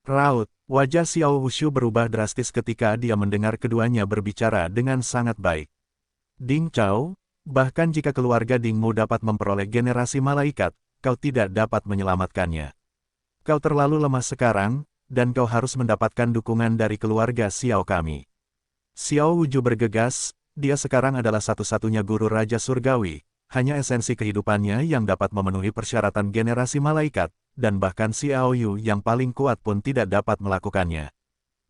Raut, wajah Xiao Wushu berubah drastis ketika dia mendengar keduanya berbicara dengan sangat baik. Ding Chao, bahkan jika keluarga Dingmu dapat memperoleh generasi malaikat, kau tidak dapat menyelamatkannya. Kau terlalu lemah sekarang, dan kau harus mendapatkan dukungan dari keluarga Xiao kami. Xiao Wuju bergegas, dia sekarang adalah satu-satunya guru Raja Surgawi, hanya esensi kehidupannya yang dapat memenuhi persyaratan generasi malaikat, dan bahkan Xiao Yu yang paling kuat pun tidak dapat melakukannya.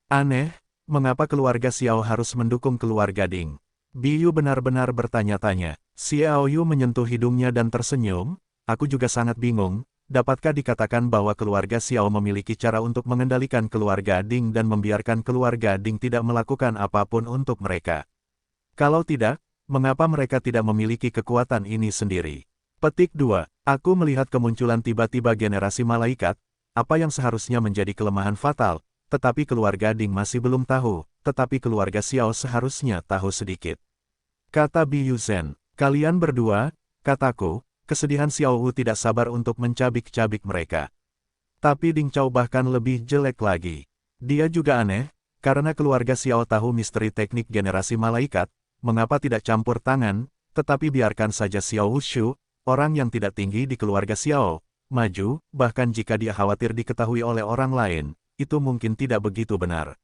Aneh, mengapa keluarga Xiao harus mendukung keluarga Ding? Biu benar-benar bertanya-tanya. Xiao Yu menyentuh hidungnya dan tersenyum, aku juga sangat bingung, dapatkah dikatakan bahwa keluarga Xiao memiliki cara untuk mengendalikan keluarga Ding dan membiarkan keluarga Ding tidak melakukan apapun untuk mereka? Kalau tidak, mengapa mereka tidak memiliki kekuatan ini sendiri? Petik 2. Aku melihat kemunculan tiba-tiba generasi malaikat, apa yang seharusnya menjadi kelemahan fatal, tetapi keluarga Ding masih belum tahu, tetapi keluarga Xiao seharusnya tahu sedikit. Kata Biu Zhen, kalian berdua, kataku, kesedihan Xiao Wu tidak sabar untuk mencabik-cabik mereka. Tapi Ding Chao bahkan lebih jelek lagi. Dia juga aneh, karena keluarga Xiao tahu misteri teknik generasi malaikat, mengapa tidak campur tangan, tetapi biarkan saja Xiao Wushu, orang yang tidak tinggi di keluarga Xiao, maju, bahkan jika dia khawatir diketahui oleh orang lain, itu mungkin tidak begitu benar.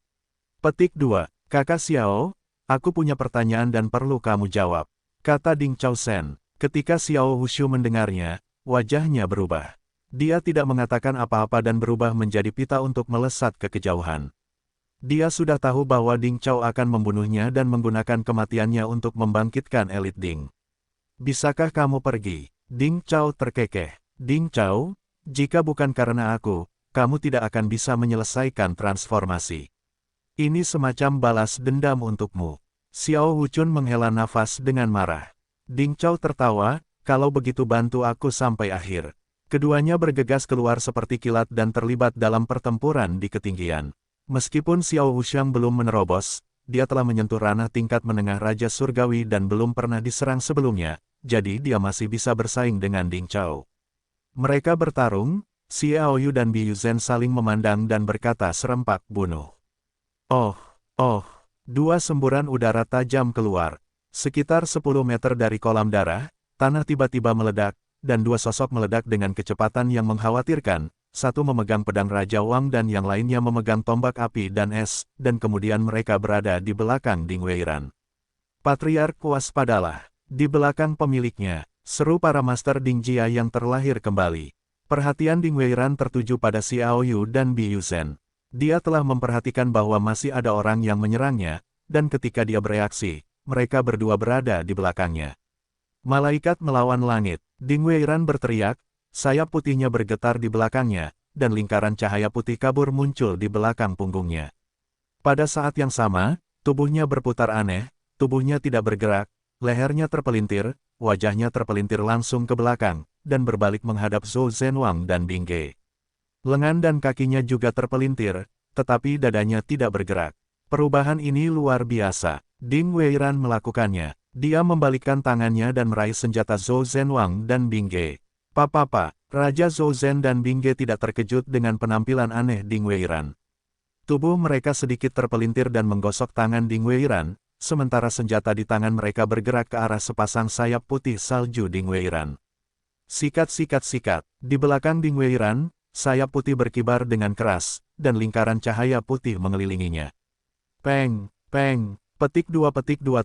Petik 2. Kakak Xiao, aku punya pertanyaan dan perlu kamu jawab, kata Ding Chaosen. Ketika Xiao Wushu mendengarnya, wajahnya berubah. Dia tidak mengatakan apa-apa dan berubah menjadi pita untuk melesat ke kejauhan. Dia sudah tahu bahwa Ding Chao akan membunuhnya dan menggunakan kematiannya untuk membangkitkan elit Ding. Bisakah kamu pergi? Ding Chao terkekeh. Ding Chao, jika bukan karena aku, kamu tidak akan bisa menyelesaikan transformasi. Ini semacam balas dendam untukmu. Xiao Wuchun menghela nafas dengan marah. Ding Chao tertawa, kalau begitu bantu aku sampai akhir. Keduanya bergegas keluar seperti kilat dan terlibat dalam pertempuran di ketinggian. Meskipun Xiao Wuxiang belum menerobos, dia telah menyentuh ranah tingkat menengah Raja Surgawi dan belum pernah diserang sebelumnya, jadi dia masih bisa bersaing dengan Ding Chao. Mereka bertarung, Xiao Yu dan Bi Yuzhen saling memandang dan berkata serempak bunuh. Oh, dua semburan udara tajam keluar. Sekitar 10 meter dari kolam darah, tanah tiba-tiba meledak, dan dua sosok meledak dengan kecepatan yang mengkhawatirkan, satu memegang pedang Raja Wang dan yang lainnya memegang tombak api dan es, dan kemudian mereka berada di belakang Ding Weiran. Patriark waspadalah, di belakang pemiliknya, seru para master Ding Jia yang terlahir kembali. Perhatian Ding Weiran tertuju pada Xiao Yu dan Bi Yuzhen. Dia telah memperhatikan bahwa masih ada orang yang menyerangnya, dan ketika dia bereaksi, mereka berdua berada di belakangnya. Malaikat melawan langit, Ding Weiran berteriak, sayap putihnya bergetar di belakangnya, dan lingkaran cahaya putih kabur muncul di belakang punggungnya. Pada saat yang sama, tubuhnya berputar aneh, tubuhnya tidak bergerak, lehernya terpelintir, wajahnya terpelintir langsung ke belakang, dan berbalik menghadap Zhou Zhenwang dan Bing Ge. Lengan dan kakinya juga terpelintir, tetapi dadanya tidak bergerak. Perubahan ini luar biasa. Ding Weiran melakukannya. Dia membalikkan tangannya dan meraih senjata Zhou Zhenwang dan Bing Ge. Papa, Raja Zhou Zhen dan Bing Ge tidak terkejut dengan penampilan aneh Ding Weiran. Tubuh mereka sedikit terpelintir dan menggosok tangan Ding Weiran, sementara senjata di tangan mereka bergerak ke arah sepasang sayap putih salju Ding Weiran. Sikat. Di belakang Ding Weiran, sayap putih berkibar dengan keras, dan lingkaran cahaya putih mengelilinginya. Peng. Petik 2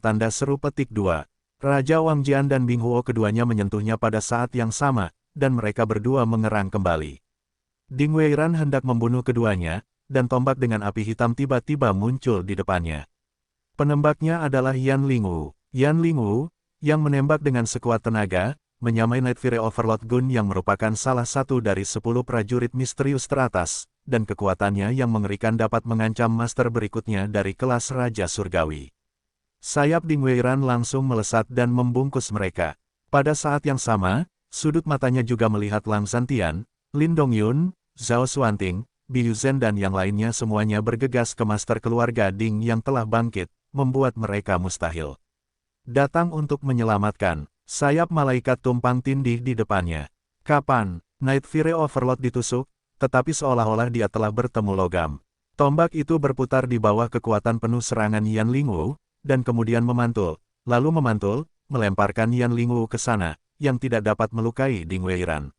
tanda seru petik 2. Raja Wang Jian dan Bing Huo keduanya menyentuhnya pada saat yang sama, dan mereka berdua mengerang kembali. Ding Weiran hendak membunuh keduanya, dan tombak dengan api hitam tiba-tiba muncul di depannya. Penembaknya adalah Yan Lingwu. Yan Lingwu, yang menembak dengan sekuat tenaga, menyamai Night Fury Overlord Gun yang merupakan salah satu dari 10 prajurit misterius teratas, dan kekuatannya yang mengerikan dapat mengancam master berikutnya dari kelas Raja Surgawi. Sayap Ding Weiran langsung melesat dan membungkus mereka. Pada saat yang sama, sudut matanya juga melihat Lang Zhantian, Lin Dongyun, Zhao Xuanting, Bi Yuzhen dan yang lainnya semuanya bergegas ke master keluarga Ding yang telah bangkit, membuat mereka mustahil. Datang untuk menyelamatkan. Sayap malaikat tumpang tindih di depannya. Kapan? Night Fury Overlord ditusuk, tetapi seolah-olah dia telah bertemu logam. Tombak itu berputar di bawah kekuatan penuh serangan Yan Lingwu, dan kemudian memantul, lalu memantul, melemparkan Yan Lingwu ke sana, yang tidak dapat melukai Ding Weiran.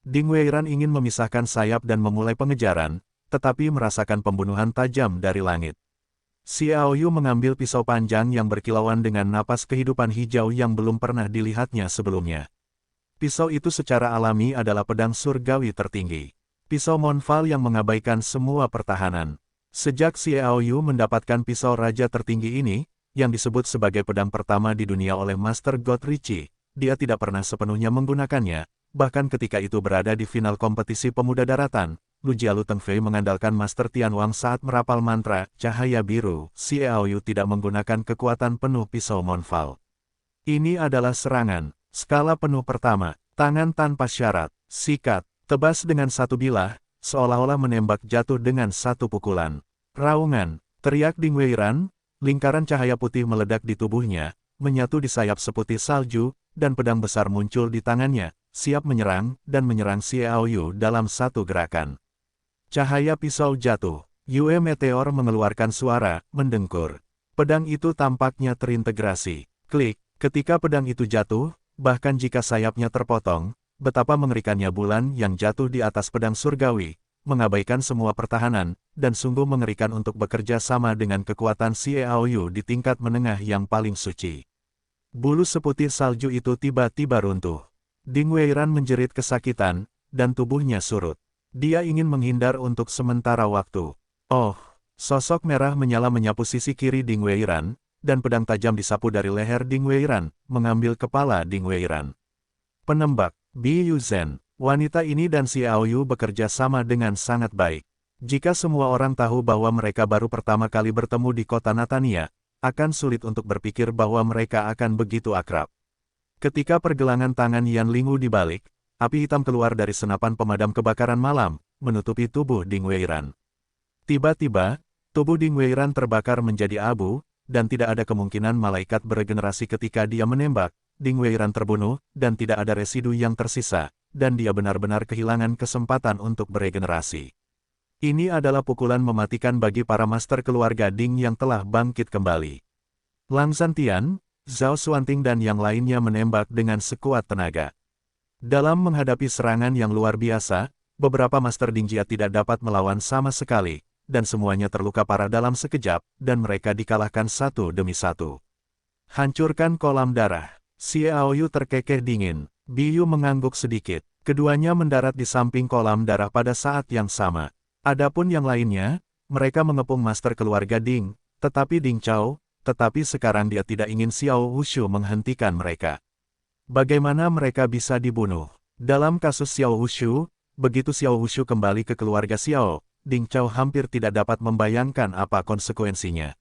Ding Weiran ingin memisahkan sayap dan memulai pengejaran, tetapi merasakan pembunuhan tajam dari langit. Xiao Yu mengambil pisau panjang yang berkilauan dengan napas kehidupan hijau yang belum pernah dilihatnya sebelumnya. Pisau itu secara alami adalah pedang surgawi tertinggi. Pisau Monfal yang mengabaikan semua pertahanan. Sejak Xiao Yu mendapatkan pisau raja tertinggi ini, yang disebut sebagai pedang pertama di dunia oleh Master God Ricci, dia tidak pernah sepenuhnya menggunakannya, bahkan ketika itu berada di final kompetisi pemuda daratan. Lu Jialu Tengfei mengandalkan Master Tianwang saat merapal mantra cahaya biru. Xiao Yu tidak menggunakan kekuatan penuh pisau Monfal. Ini adalah serangan skala penuh pertama, tangan tanpa syarat, sikat, tebas dengan satu bilah, seolah-olah menembak jatuh dengan satu pukulan. Raungan, teriak Ding Weiran, lingkaran cahaya putih meledak di tubuhnya, menyatu di sayap seputih salju, dan pedang besar muncul di tangannya, siap menyerang, dan menyerang Xiao Yu dalam satu gerakan. Cahaya pisau jatuh. Yue Meteor mengeluarkan suara, mendengkur. Pedang itu tampaknya terintegrasi. Klik, ketika pedang itu jatuh, bahkan jika sayapnya terpotong, betapa mengerikannya bulan yang jatuh di atas pedang surgawi, mengabaikan semua pertahanan, dan sungguh mengerikan untuk bekerja sama dengan kekuatan Xiaoyu di tingkat menengah yang paling suci. Bulu seputih salju itu tiba-tiba runtuh. Ding Weiran menjerit kesakitan, dan tubuhnya surut. Dia ingin menghindar untuk sementara waktu. Oh, sosok merah menyala menyapu sisi kiri Ding Weiran, dan pedang tajam disapu dari leher Ding Weiran, mengambil kepala Ding Weiran. Penembak, Bi Yuzhen, wanita ini dan Xiaoyu bekerja sama dengan sangat baik. Jika semua orang tahu bahwa mereka baru pertama kali bertemu di kota Natania, akan sulit untuk berpikir bahwa mereka akan begitu akrab. Ketika pergelangan tangan Yan Lingu dibalik, api hitam keluar dari senapan pemadam kebakaran malam, menutupi tubuh Ding Weiran. Tiba-tiba, tubuh Ding Weiran terbakar menjadi abu, dan tidak ada kemungkinan malaikat beregenerasi ketika dia menembak. Ding Weiran terbunuh, dan tidak ada residu yang tersisa, dan dia benar-benar kehilangan kesempatan untuk beregenerasi. Ini adalah pukulan mematikan bagi para master keluarga Ding yang telah bangkit kembali. Lang Zhantian, Zhao Xuanting dan yang lainnya menembak dengan sekuat tenaga. Dalam menghadapi serangan yang luar biasa, beberapa Master Dingjia tidak dapat melawan sama sekali, dan semuanya terluka parah dalam sekejap, dan mereka dikalahkan satu demi satu. Hancurkan kolam darah. Xiaoyu terkekeh dingin. Biyu mengangguk sedikit. Keduanya mendarat di samping kolam darah pada saat yang sama. Adapun yang lainnya, mereka mengepung Master keluarga Ding, tetapi Ding Chao, tetapi sekarang dia tidak ingin Xiao Wushu menghentikan mereka. Bagaimana mereka bisa dibunuh? Dalam kasus Xiao Wushu, begitu Xiao Wushu kembali ke keluarga Xiao, Ding Chao hampir tidak dapat membayangkan apa konsekuensinya.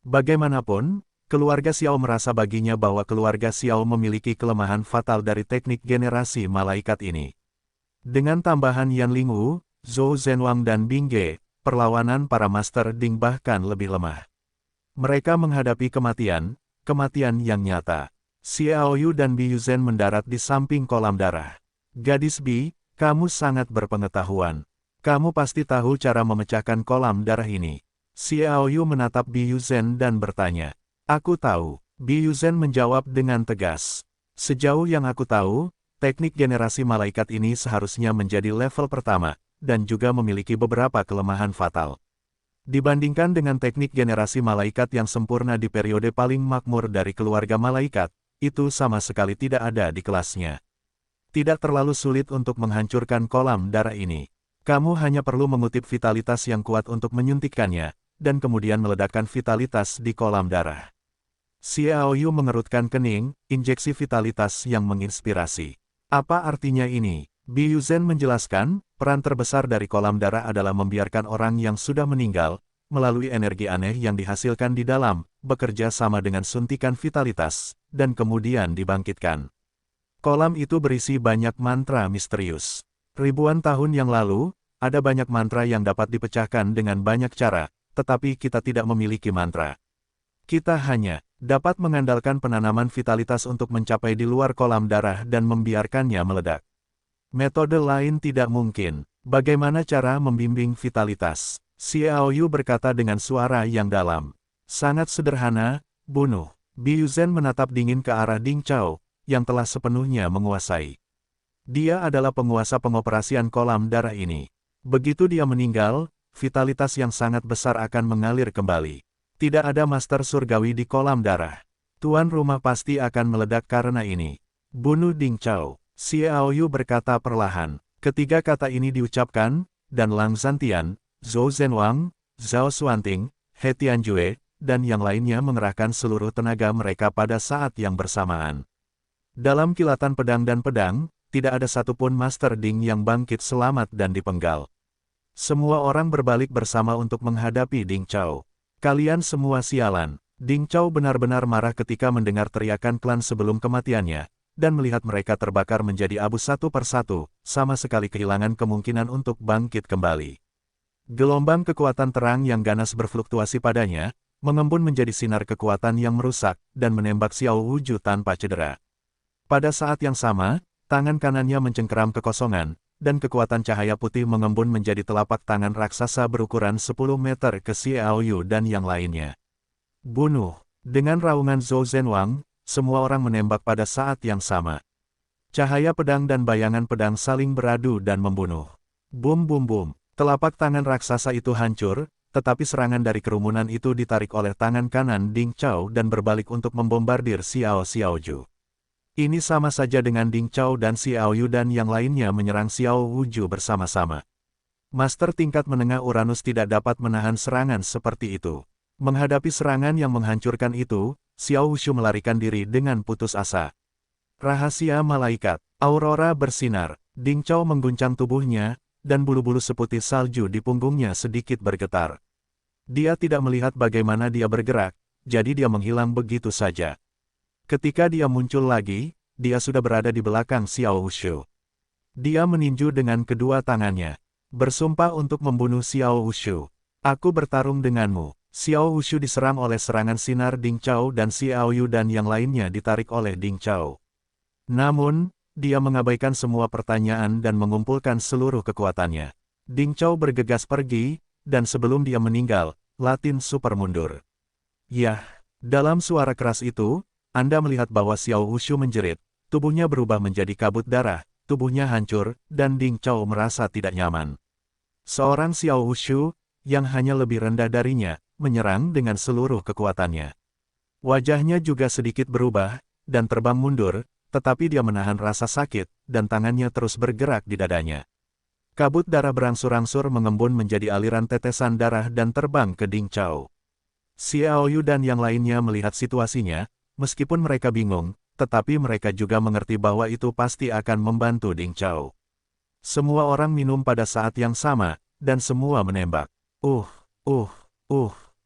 Bagaimanapun, keluarga Xiao merasa baginya bahwa keluarga Xiao memiliki kelemahan fatal dari teknik generasi malaikat ini. Dengan tambahan Yan Lingu, Zhou Zhenwang dan Bing Ge, perlawanan para Master Ding bahkan lebih lemah. Mereka menghadapi kematian yang nyata. Xiaoyu dan Bi Yuzhen mendarat di samping kolam darah. Gadis Bi, kamu sangat berpengetahuan. Kamu pasti tahu cara memecahkan kolam darah ini. Xiaoyu menatap Bi Yuzhen dan bertanya. Aku tahu. Bi Yuzhen menjawab dengan tegas. Sejauh yang aku tahu, teknik generasi malaikat ini seharusnya menjadi level pertama, dan juga memiliki beberapa kelemahan fatal. Dibandingkan dengan teknik generasi malaikat yang sempurna di periode paling makmur dari keluarga malaikat, itu sama sekali tidak ada di kelasnya. Tidak terlalu sulit untuk menghancurkan kolam darah ini. Kamu hanya perlu mengutip vitalitas yang kuat untuk menyuntikkannya, dan kemudian meledakkan vitalitas di kolam darah. Xiaoyu mengerutkan kening, injeksi vitalitas yang menginspirasi. Apa artinya ini? Bi Yuzhen menjelaskan, peran terbesar dari kolam darah adalah membiarkan orang yang sudah meninggal, melalui energi aneh yang dihasilkan di dalam, bekerja sama dengan suntikan vitalitas, dan kemudian dibangkitkan. Kolam itu berisi banyak mantra misterius. Ribuan tahun yang lalu, ada banyak mantra yang dapat dipecahkan dengan banyak cara, tetapi kita tidak memiliki mantra. Kita hanya dapat mengandalkan penanaman vitalitas untuk mencapai di luar kolam darah dan membiarkannya meledak. Metode lain tidak mungkin. Bagaimana cara membimbing vitalitas? Xiaoyu berkata dengan suara yang dalam. Sangat sederhana, bunuh. Bi Yuzhen menatap dingin ke arah Ding Chao, yang telah sepenuhnya menguasai. Dia adalah penguasa pengoperasian kolam darah ini. Begitu dia meninggal, vitalitas yang sangat besar akan mengalir kembali. Tidak ada master surgawi di kolam darah. Tuan rumah pasti akan meledak karena ini. Bunuh Ding Chao. Xiaoyu berkata perlahan. Ketiga kata ini diucapkan, dan Lang Zhantian, Zhou Zhenwang, Zhao Xuanting, He Tianjue, dan yang lainnya mengerahkan seluruh tenaga mereka pada saat yang bersamaan. Dalam kilatan pedang dan pedang, tidak ada satupun Master Ding yang bangkit selamat dan dipenggal. Semua orang berbalik bersama untuk menghadapi Ding Chao. Kalian semua sialan. Ding Chao benar-benar marah ketika mendengar teriakan klan sebelum kematiannya, dan melihat mereka terbakar menjadi abu satu persatu, sama sekali kehilangan kemungkinan untuk bangkit kembali. Gelombang kekuatan terang yang ganas berfluktuasi padanya, mengembun menjadi sinar kekuatan yang merusak, dan menembak Xiao Wuju tanpa cedera. Pada saat yang sama, tangan kanannya mencengkeram kekosongan, dan kekuatan cahaya putih mengembun menjadi telapak tangan raksasa berukuran 10 meter ke Xiao Yu dan yang lainnya. Bunuh! Dengan raungan Zhou Zhenwang, semua orang menembak pada saat yang sama. Cahaya pedang dan bayangan pedang saling beradu dan membunuh. Bum bum bum! Telapak tangan raksasa itu hancur, tetapi serangan dari kerumunan itu ditarik oleh tangan kanan Ding Chao dan berbalik untuk membombardir Xiao Xiaoju. Ini sama saja dengan Ding Chao dan Xiao Yu dan yang lainnya menyerang Xiao Wuju bersama-sama. Master tingkat menengah Uranus tidak dapat menahan serangan seperti itu. Menghadapi serangan yang menghancurkan itu, Xiao Wushu melarikan diri dengan putus asa. Rahasia malaikat, aurora bersinar, Ding Chao mengguncang tubuhnya, dan bulu-bulu seputih salju di punggungnya sedikit bergetar. Dia tidak melihat bagaimana dia bergerak, jadi dia menghilang begitu saja. Ketika dia muncul lagi, dia sudah berada di belakang Xiao Wushu. Dia meninju dengan kedua tangannya, bersumpah untuk membunuh Xiao Wushu. Aku bertarung denganmu. Xiao Wushu diserang oleh serangan sinar Ding Chao dan Xiao Yu dan yang lainnya ditarik oleh Ding Chao. Namun, dia mengabaikan semua pertanyaan dan mengumpulkan seluruh kekuatannya. Ding Chao bergegas pergi, dan sebelum dia meninggal, Latin Super mundur. Yah, dalam suara keras itu, Anda melihat bahwa Xiao Wushu menjerit, tubuhnya berubah menjadi kabut darah, tubuhnya hancur, dan Ding Chao merasa tidak nyaman. Seorang Xiao Wushu, yang hanya lebih rendah darinya, menyerang dengan seluruh kekuatannya. Wajahnya juga sedikit berubah, dan terbang mundur, tetapi dia menahan rasa sakit, dan tangannya terus bergerak di dadanya. Kabut darah berangsur-angsur mengembun menjadi aliran tetesan darah dan terbang ke Ding Chao. Xiao Yu dan yang lainnya melihat situasinya, meskipun mereka bingung, tetapi mereka juga mengerti bahwa itu pasti akan membantu Ding Chao. Semua orang minum pada saat yang sama, dan semua menembak.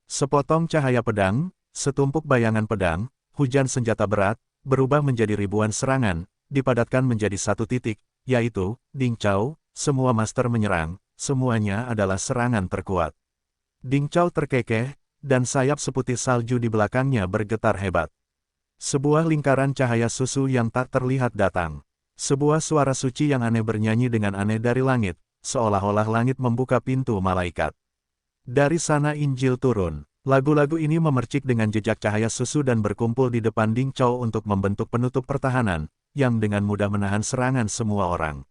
Sepotong cahaya pedang, setumpuk bayangan pedang, hujan senjata berat, berubah menjadi ribuan serangan, dipadatkan menjadi satu titik, yaitu, Ding Chao, semua master menyerang, semuanya adalah serangan terkuat. Ding Chao terkekeh, dan sayap seputih salju di belakangnya bergetar hebat. Sebuah lingkaran cahaya susu yang tak terlihat datang. Sebuah suara suci yang aneh bernyanyi dengan aneh dari langit, seolah-olah langit membuka pintu malaikat. Dari sana Injil turun. Lagu-lagu ini memercik dengan jejak cahaya susu dan berkumpul di depan Ding Chao untuk membentuk penutup pertahanan, yang dengan mudah menahan serangan semua orang.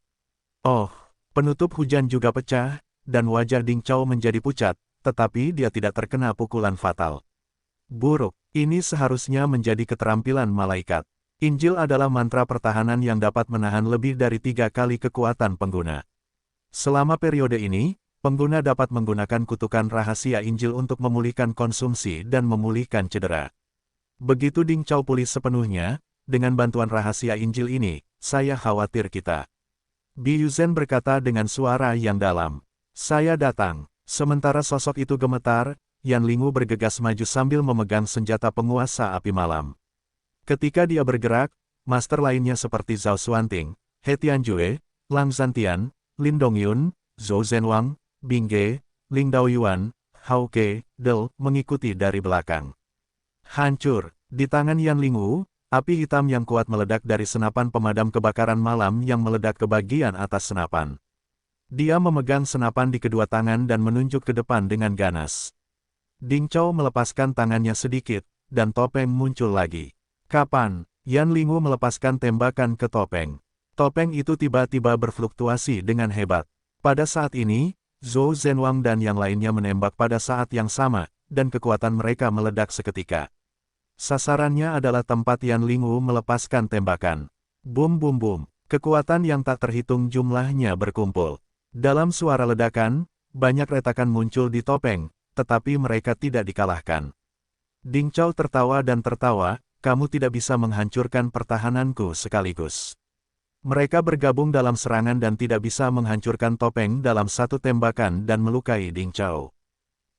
Oh, penutup hujan juga pecah, dan wajah Ding Chao menjadi pucat, tetapi dia tidak terkena pukulan fatal. Buruk, ini seharusnya menjadi keterampilan malaikat. Injil adalah mantra pertahanan yang dapat menahan lebih dari 3 kali kekuatan pengguna. Selama periode ini, pengguna dapat menggunakan kutukan rahasia Injil untuk memulihkan konsumsi dan memulihkan cedera. Begitu Ding Chao pulih sepenuhnya, dengan bantuan rahasia Injil ini, saya khawatir kita. Bi Yuzhen berkata dengan suara yang dalam. Saya datang. Sementara sosok itu gemetar, Yan Lingu bergegas maju sambil memegang senjata penguasa api malam. Ketika dia bergerak, master lainnya seperti Zhao Xuanting, He Tianjue, Lang Zhantian, Lin Dongyun, Zhou Zhenwang, Bing Ge, Ling Daoyuan, Hao Ke, Del, mengikuti dari belakang. Hancur, di tangan Yan Lingu, api hitam yang kuat meledak dari senapan pemadam kebakaran malam yang meledak ke bagian atas senapan. Dia memegang senapan di kedua tangan dan menunjuk ke depan dengan ganas. Ding Chao melepaskan tangannya sedikit, dan topeng muncul lagi. Kapan? Yan Lingu melepaskan tembakan ke topeng. Topeng itu tiba-tiba berfluktuasi dengan hebat. Pada saat ini, Zhou Zhenwang dan yang lainnya menembak pada saat yang sama, dan kekuatan mereka meledak seketika. Sasarannya adalah tempat Yan Lingu melepaskan tembakan. Bum bum bum, kekuatan yang tak terhitung jumlahnya berkumpul. Dalam suara ledakan, banyak retakan muncul di topeng, tetapi mereka tidak dikalahkan. Ding Chao tertawa dan tertawa, kamu tidak bisa menghancurkan pertahananku sekaligus. Mereka bergabung dalam serangan dan tidak bisa menghancurkan topeng dalam satu tembakan dan melukai Ding Chao.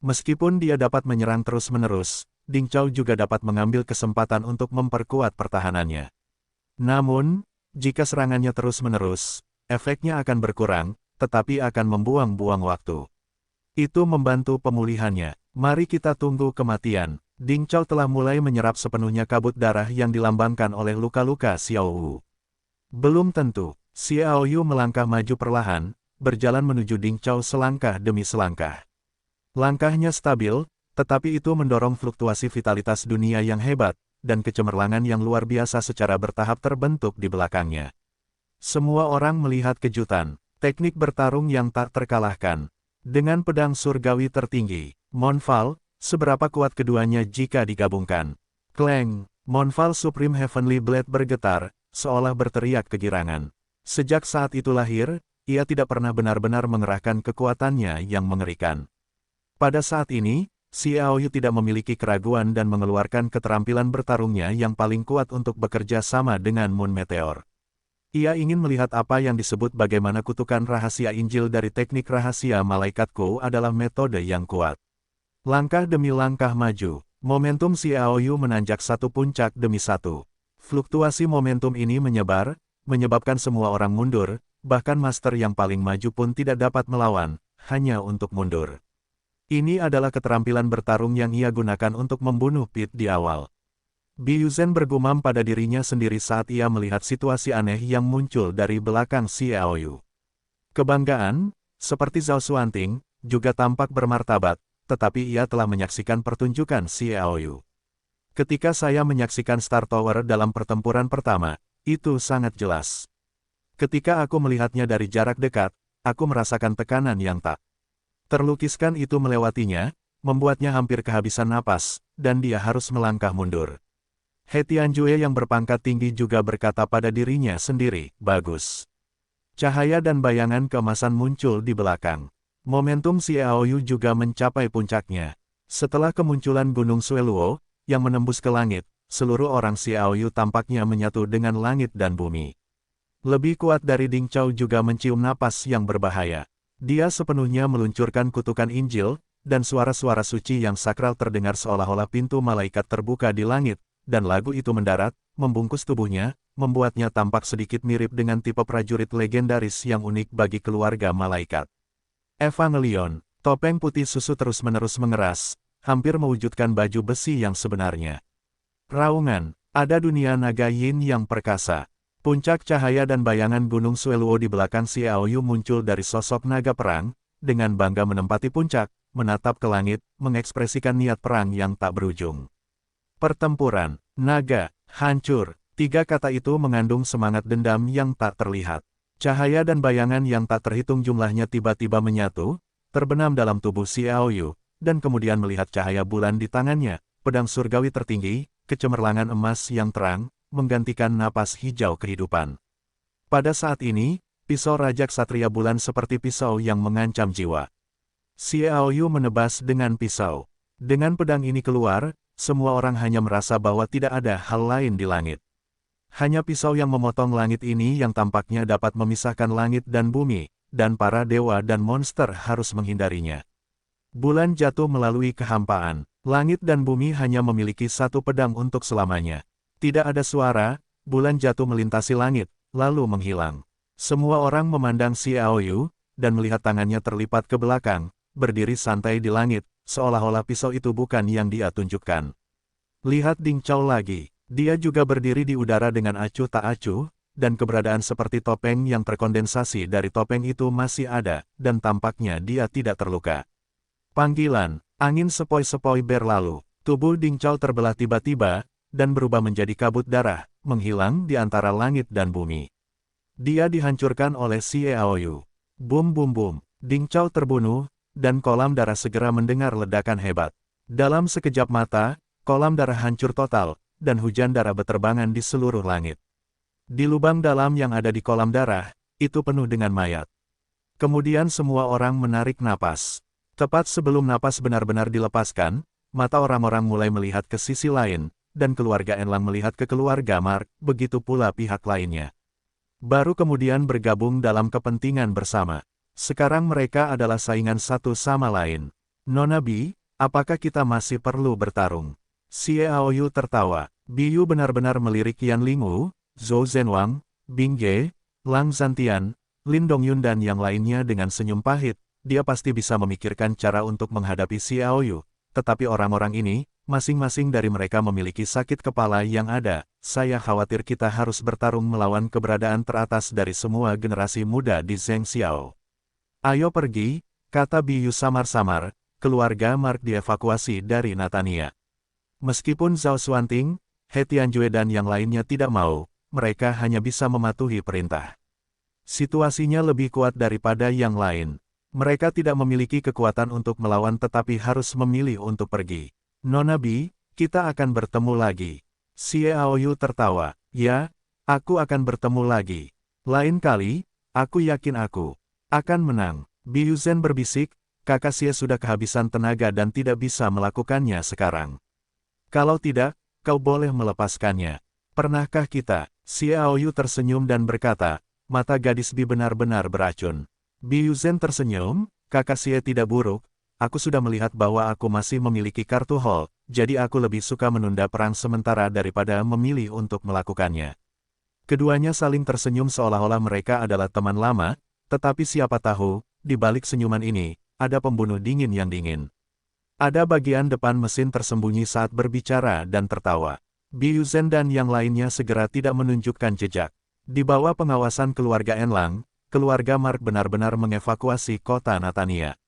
Meskipun dia dapat menyerang terus-menerus, Ding Chao juga dapat mengambil kesempatan untuk memperkuat pertahanannya. Namun, jika serangannya terus-menerus, efeknya akan berkurang, tetapi akan membuang-buang waktu. Itu membantu pemulihannya. Mari kita tunggu kematian. Ding Chao telah mulai menyerap sepenuhnya kabut darah yang dilambangkan oleh luka-luka Xiao Wu. Belum tentu. Xiaoyu melangkah maju perlahan, berjalan menuju Ding Chao selangkah demi selangkah. Langkahnya stabil, tetapi itu mendorong fluktuasi vitalitas dunia yang hebat, dan kecemerlangan yang luar biasa secara bertahap terbentuk di belakangnya. Semua orang melihat kejutan, teknik bertarung yang tak terkalahkan. Dengan pedang surgawi tertinggi, Monval, seberapa kuat keduanya jika digabungkan. Kleng, Monval Supreme Heavenly Blade bergetar, seolah berteriak kegirangan. Sejak saat itu lahir, ia tidak pernah benar-benar mengerahkan kekuatannya yang mengerikan. Pada saat ini, Xiaoyu tidak memiliki keraguan dan mengeluarkan keterampilan bertarungnya yang paling kuat untuk bekerja sama dengan Moon Meteor. Ia ingin melihat apa yang disebut bagaimana kutukan rahasia Injil dari teknik rahasia malaikatku adalah metode yang kuat. Langkah demi langkah maju, momentum Xiaoyu menanjak satu puncak demi satu. Fluktuasi momentum ini menyebar, menyebabkan semua orang mundur, bahkan master yang paling maju pun tidak dapat melawan, hanya untuk mundur. Ini adalah keterampilan bertarung yang ia gunakan untuk membunuh Pit di awal. Biuzen bergumam pada dirinya sendiri saat ia melihat situasi aneh yang muncul dari belakang Xiaoyu. Kebanggaan, seperti Zhao Xuanting, juga tampak bermartabat, tetapi ia telah menyaksikan pertunjukan Xiaoyu. Ketika saya menyaksikan Star Tower dalam pertempuran pertama, itu sangat jelas. Ketika aku melihatnya dari jarak dekat, aku merasakan tekanan yang tak terlukiskan itu melewatinya, membuatnya hampir kehabisan napas, dan dia harus melangkah mundur. He Tianjue yang berpangkat tinggi juga berkata pada dirinya sendiri, bagus. Cahaya dan bayangan keemasan muncul di belakang. Momentum Xiaoyu juga mencapai puncaknya. Setelah kemunculan Gunung Sueluo, yang menembus ke langit, seluruh orang Xiaoyu tampaknya menyatu dengan langit dan bumi. Lebih kuat dari Ding Chao juga mencium napas yang berbahaya. Dia sepenuhnya meluncurkan kutukan Injil, dan suara-suara suci yang sakral terdengar seolah-olah pintu malaikat terbuka di langit, dan lagu itu mendarat, membungkus tubuhnya, membuatnya tampak sedikit mirip dengan tipe prajurit legendaris yang unik bagi keluarga malaikat. Evangelion, topeng putih susu terus-menerus mengeras, hampir mewujudkan baju besi yang sebenarnya. Raungan, ada dunia naga yin yang perkasa. Puncak cahaya dan bayangan Gunung Sueluo di belakang Xiaoyu muncul dari sosok naga perang, dengan bangga menempati puncak, menatap ke langit, mengekspresikan niat perang yang tak berujung. Pertempuran, naga, hancur, tiga kata itu mengandung semangat dendam yang tak terlihat. Cahaya dan bayangan yang tak terhitung jumlahnya tiba-tiba menyatu, terbenam dalam tubuh Xiaoyu, dan kemudian melihat cahaya bulan di tangannya, pedang surgawi tertinggi, kecemerlangan emas yang terang, menggantikan napas hijau kehidupan. Pada saat ini, pisau Raja Ksatria Bulan seperti pisau yang mengancam jiwa. Xiaoyu menebas dengan pisau. Dengan pedang ini keluar, semua orang hanya merasa bahwa tidak ada hal lain di langit. Hanya pisau yang memotong langit ini yang tampaknya dapat memisahkan langit dan bumi, dan para dewa dan monster harus menghindarinya. Bulan jatuh melalui kehampaan. Langit dan bumi hanya memiliki satu pedang untuk selamanya. Tidak ada suara, bulan jatuh melintasi langit, lalu menghilang. Semua orang memandang Xiaoyu, dan melihat tangannya terlipat ke belakang, berdiri santai di langit, seolah-olah pisau itu bukan yang dia tunjukkan. Lihat Ding Chao lagi. Dia juga berdiri di udara dengan acuh tak acuh, dan keberadaan seperti topeng yang terkondensasi dari topeng itu masih ada, dan tampaknya dia tidak terluka. Panggilan, angin sepoi-sepoi berlalu, tubuh Ding Chao terbelah tiba-tiba, dan berubah menjadi kabut darah, menghilang di antara langit dan bumi. Dia dihancurkan oleh Xiaoyu. Bum bum bum, Ding Chao terbunuh, dan kolam darah segera mendengar ledakan hebat. Dalam sekejap mata, kolam darah hancur total, dan hujan darah beterbangan di seluruh langit. Di lubang dalam yang ada di kolam darah, itu penuh dengan mayat. Kemudian semua orang menarik napas. Tepat sebelum napas benar-benar dilepaskan, mata orang-orang mulai melihat ke sisi lain, dan keluarga Enlang melihat ke keluarga Mark, begitu pula pihak lainnya. Baru kemudian bergabung dalam kepentingan bersama. Sekarang mereka adalah saingan satu sama lain. Nona Bi, apakah kita masih perlu bertarung? Xiaoyu tertawa. Biyu benar-benar melirik Yan Lingwu, Zhou Zhenwang, Bing Ge, Lang Zhantian, Lin Dongyun dan yang lainnya dengan senyum pahit. Dia pasti bisa memikirkan cara untuk menghadapi Xiaoyu, tetapi orang-orang ini, masing-masing dari mereka memiliki sakit kepala yang ada. Saya khawatir kita harus bertarung melawan keberadaan teratas dari semua generasi muda di Zheng Xiao. Ayo pergi, kata Biyu samar-samar, keluarga Mark dievakuasi dari Natania. Meskipun Zhao Xuanting, He Tianjue dan yang lainnya tidak mau, mereka hanya bisa mematuhi perintah. Situasinya lebih kuat daripada yang lain. Mereka tidak memiliki kekuatan untuk melawan tetapi harus memilih untuk pergi. Nona Bi, kita akan bertemu lagi. Xie Aoyu tertawa. Ya, aku akan bertemu lagi. Lain kali, aku yakin aku akan menang. Biu Zhen berbisik, kakak Xie sudah kehabisan tenaga dan tidak bisa melakukannya sekarang. Kalau tidak, kau boleh melepaskannya. Pernahkah kita? Xie Aoyu tersenyum dan berkata, mata gadis Bi benar-benar beracun. Biu Zhen tersenyum, kakak Xie tidak buruk, aku sudah melihat bahwa aku masih memiliki kartu Hall, jadi aku lebih suka menunda perang sementara daripada memilih untuk melakukannya. Keduanya saling tersenyum seolah-olah mereka adalah teman lama, tetapi siapa tahu, di balik senyuman ini, ada pembunuh dingin yang dingin. Ada bagian depan mesin tersembunyi saat berbicara dan tertawa. Biu Zhen dan yang lainnya segera tidak menunjukkan jejak. Di bawah pengawasan keluarga Enlang, keluarga Mark benar-benar mengevakuasi kota Natania.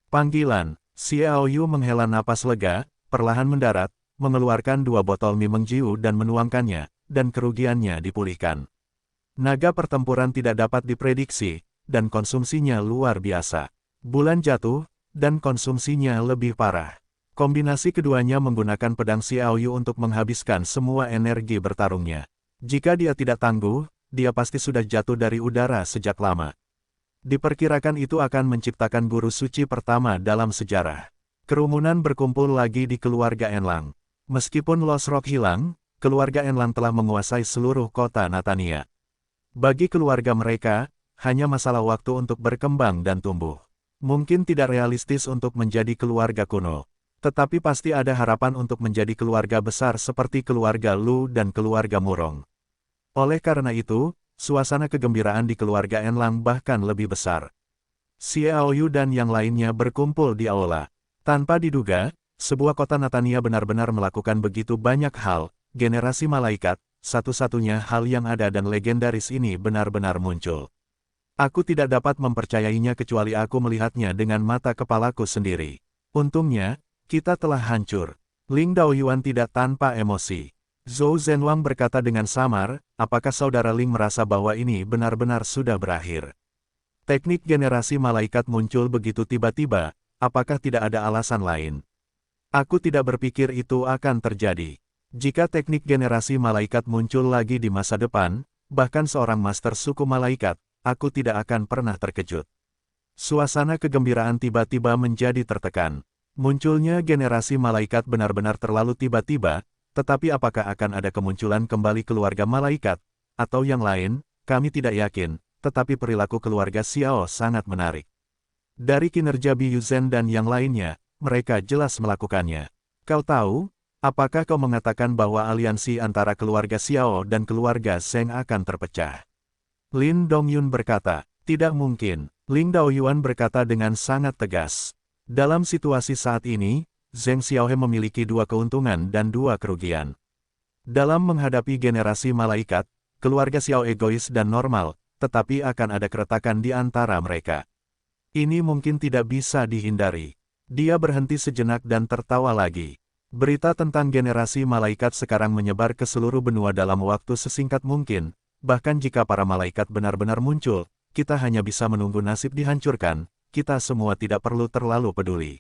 Panggilan, Xie Aoyu menghela napas lega, perlahan mendarat, mengeluarkan 2 botol mi mengjiu dan menuangkannya, dan kerugiannya dipulihkan. Naga pertempuran tidak dapat diprediksi, dan konsumsinya luar biasa. Bulan jatuh, dan konsumsinya lebih parah. Kombinasi keduanya menggunakan pedang Xie Aoyu untuk menghabiskan semua energi bertarungnya. Jika dia tidak tangguh, dia pasti sudah jatuh dari udara sejak lama. Diperkirakan itu akan menciptakan guru suci pertama dalam sejarah. Kerumunan berkumpul lagi di keluarga Enlang. Meskipun Lost Rock hilang, keluarga Enlang telah menguasai seluruh kota Natania. Bagi keluarga mereka, hanya masalah waktu untuk berkembang dan tumbuh. Mungkin tidak realistis untuk menjadi keluarga kuno. Tetapi pasti ada harapan untuk menjadi keluarga besar seperti keluarga Lu dan keluarga Murong. Oleh karena itu, suasana kegembiraan di keluarga Enlang bahkan lebih besar. Xie Aoyu dan yang lainnya berkumpul di aula. Tanpa diduga, sebuah kota Natania benar-benar melakukan begitu banyak hal, generasi malaikat, satu-satunya hal yang ada dan legendaris ini benar-benar muncul. Aku tidak dapat mempercayainya kecuali aku melihatnya dengan mata kepalaku sendiri. Untungnya, kita telah hancur. Ling Daoyuan tidak tanpa emosi. Zhou Zhenwang berkata dengan samar, apakah saudara Ling merasa bahwa ini benar-benar sudah berakhir? Teknik generasi malaikat muncul begitu tiba-tiba, apakah tidak ada alasan lain? Aku tidak berpikir itu akan terjadi. Jika teknik generasi malaikat muncul lagi di masa depan, bahkan seorang master suku malaikat, aku tidak akan pernah terkejut. Suasana kegembiraan tiba-tiba menjadi tertekan. Munculnya generasi malaikat benar-benar terlalu tiba-tiba, tetapi apakah akan ada kemunculan kembali keluarga malaikat, atau yang lain, kami tidak yakin, tetapi perilaku keluarga Xiao sangat menarik. Dari kinerja Biu Zhen dan yang lainnya, mereka jelas melakukannya. Kau tahu, apakah kau mengatakan bahwa aliansi antara keluarga Xiao dan keluarga Zheng akan terpecah? Lin Dongyun berkata, tidak mungkin. Ling Daoyuan berkata dengan sangat tegas. Dalam situasi saat ini, Zheng Xiaohe memiliki 2 keuntungan dan 2 kerugian. Dalam menghadapi generasi malaikat, keluarga Xiao egois dan normal, tetapi akan ada keretakan di antara mereka. Ini mungkin tidak bisa dihindari. Dia berhenti sejenak dan tertawa lagi. Berita tentang generasi malaikat sekarang menyebar ke seluruh benua dalam waktu sesingkat mungkin, bahkan jika para malaikat benar-benar muncul, kita hanya bisa menunggu nasib dihancurkan, kita semua tidak perlu terlalu peduli.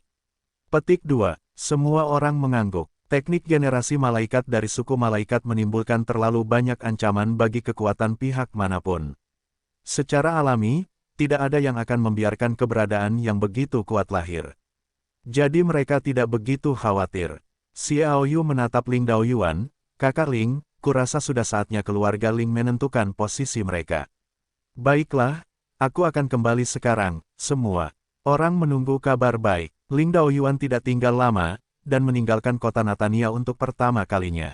Petik 2. Semua orang mengangguk. Teknik generasi malaikat dari suku malaikat menimbulkan terlalu banyak ancaman bagi kekuatan pihak manapun. Secara alami, tidak ada yang akan membiarkan keberadaan yang begitu kuat lahir. Jadi mereka tidak begitu khawatir. Xie Aoyu menatap Ling Daoyuan, kakak Ling, kurasa sudah saatnya keluarga Ling menentukan posisi mereka. Baiklah, aku akan kembali sekarang, semua. Orang menunggu kabar baik. Ling Daoyuan tidak tinggal lama, dan meninggalkan kota Natania untuk pertama kalinya.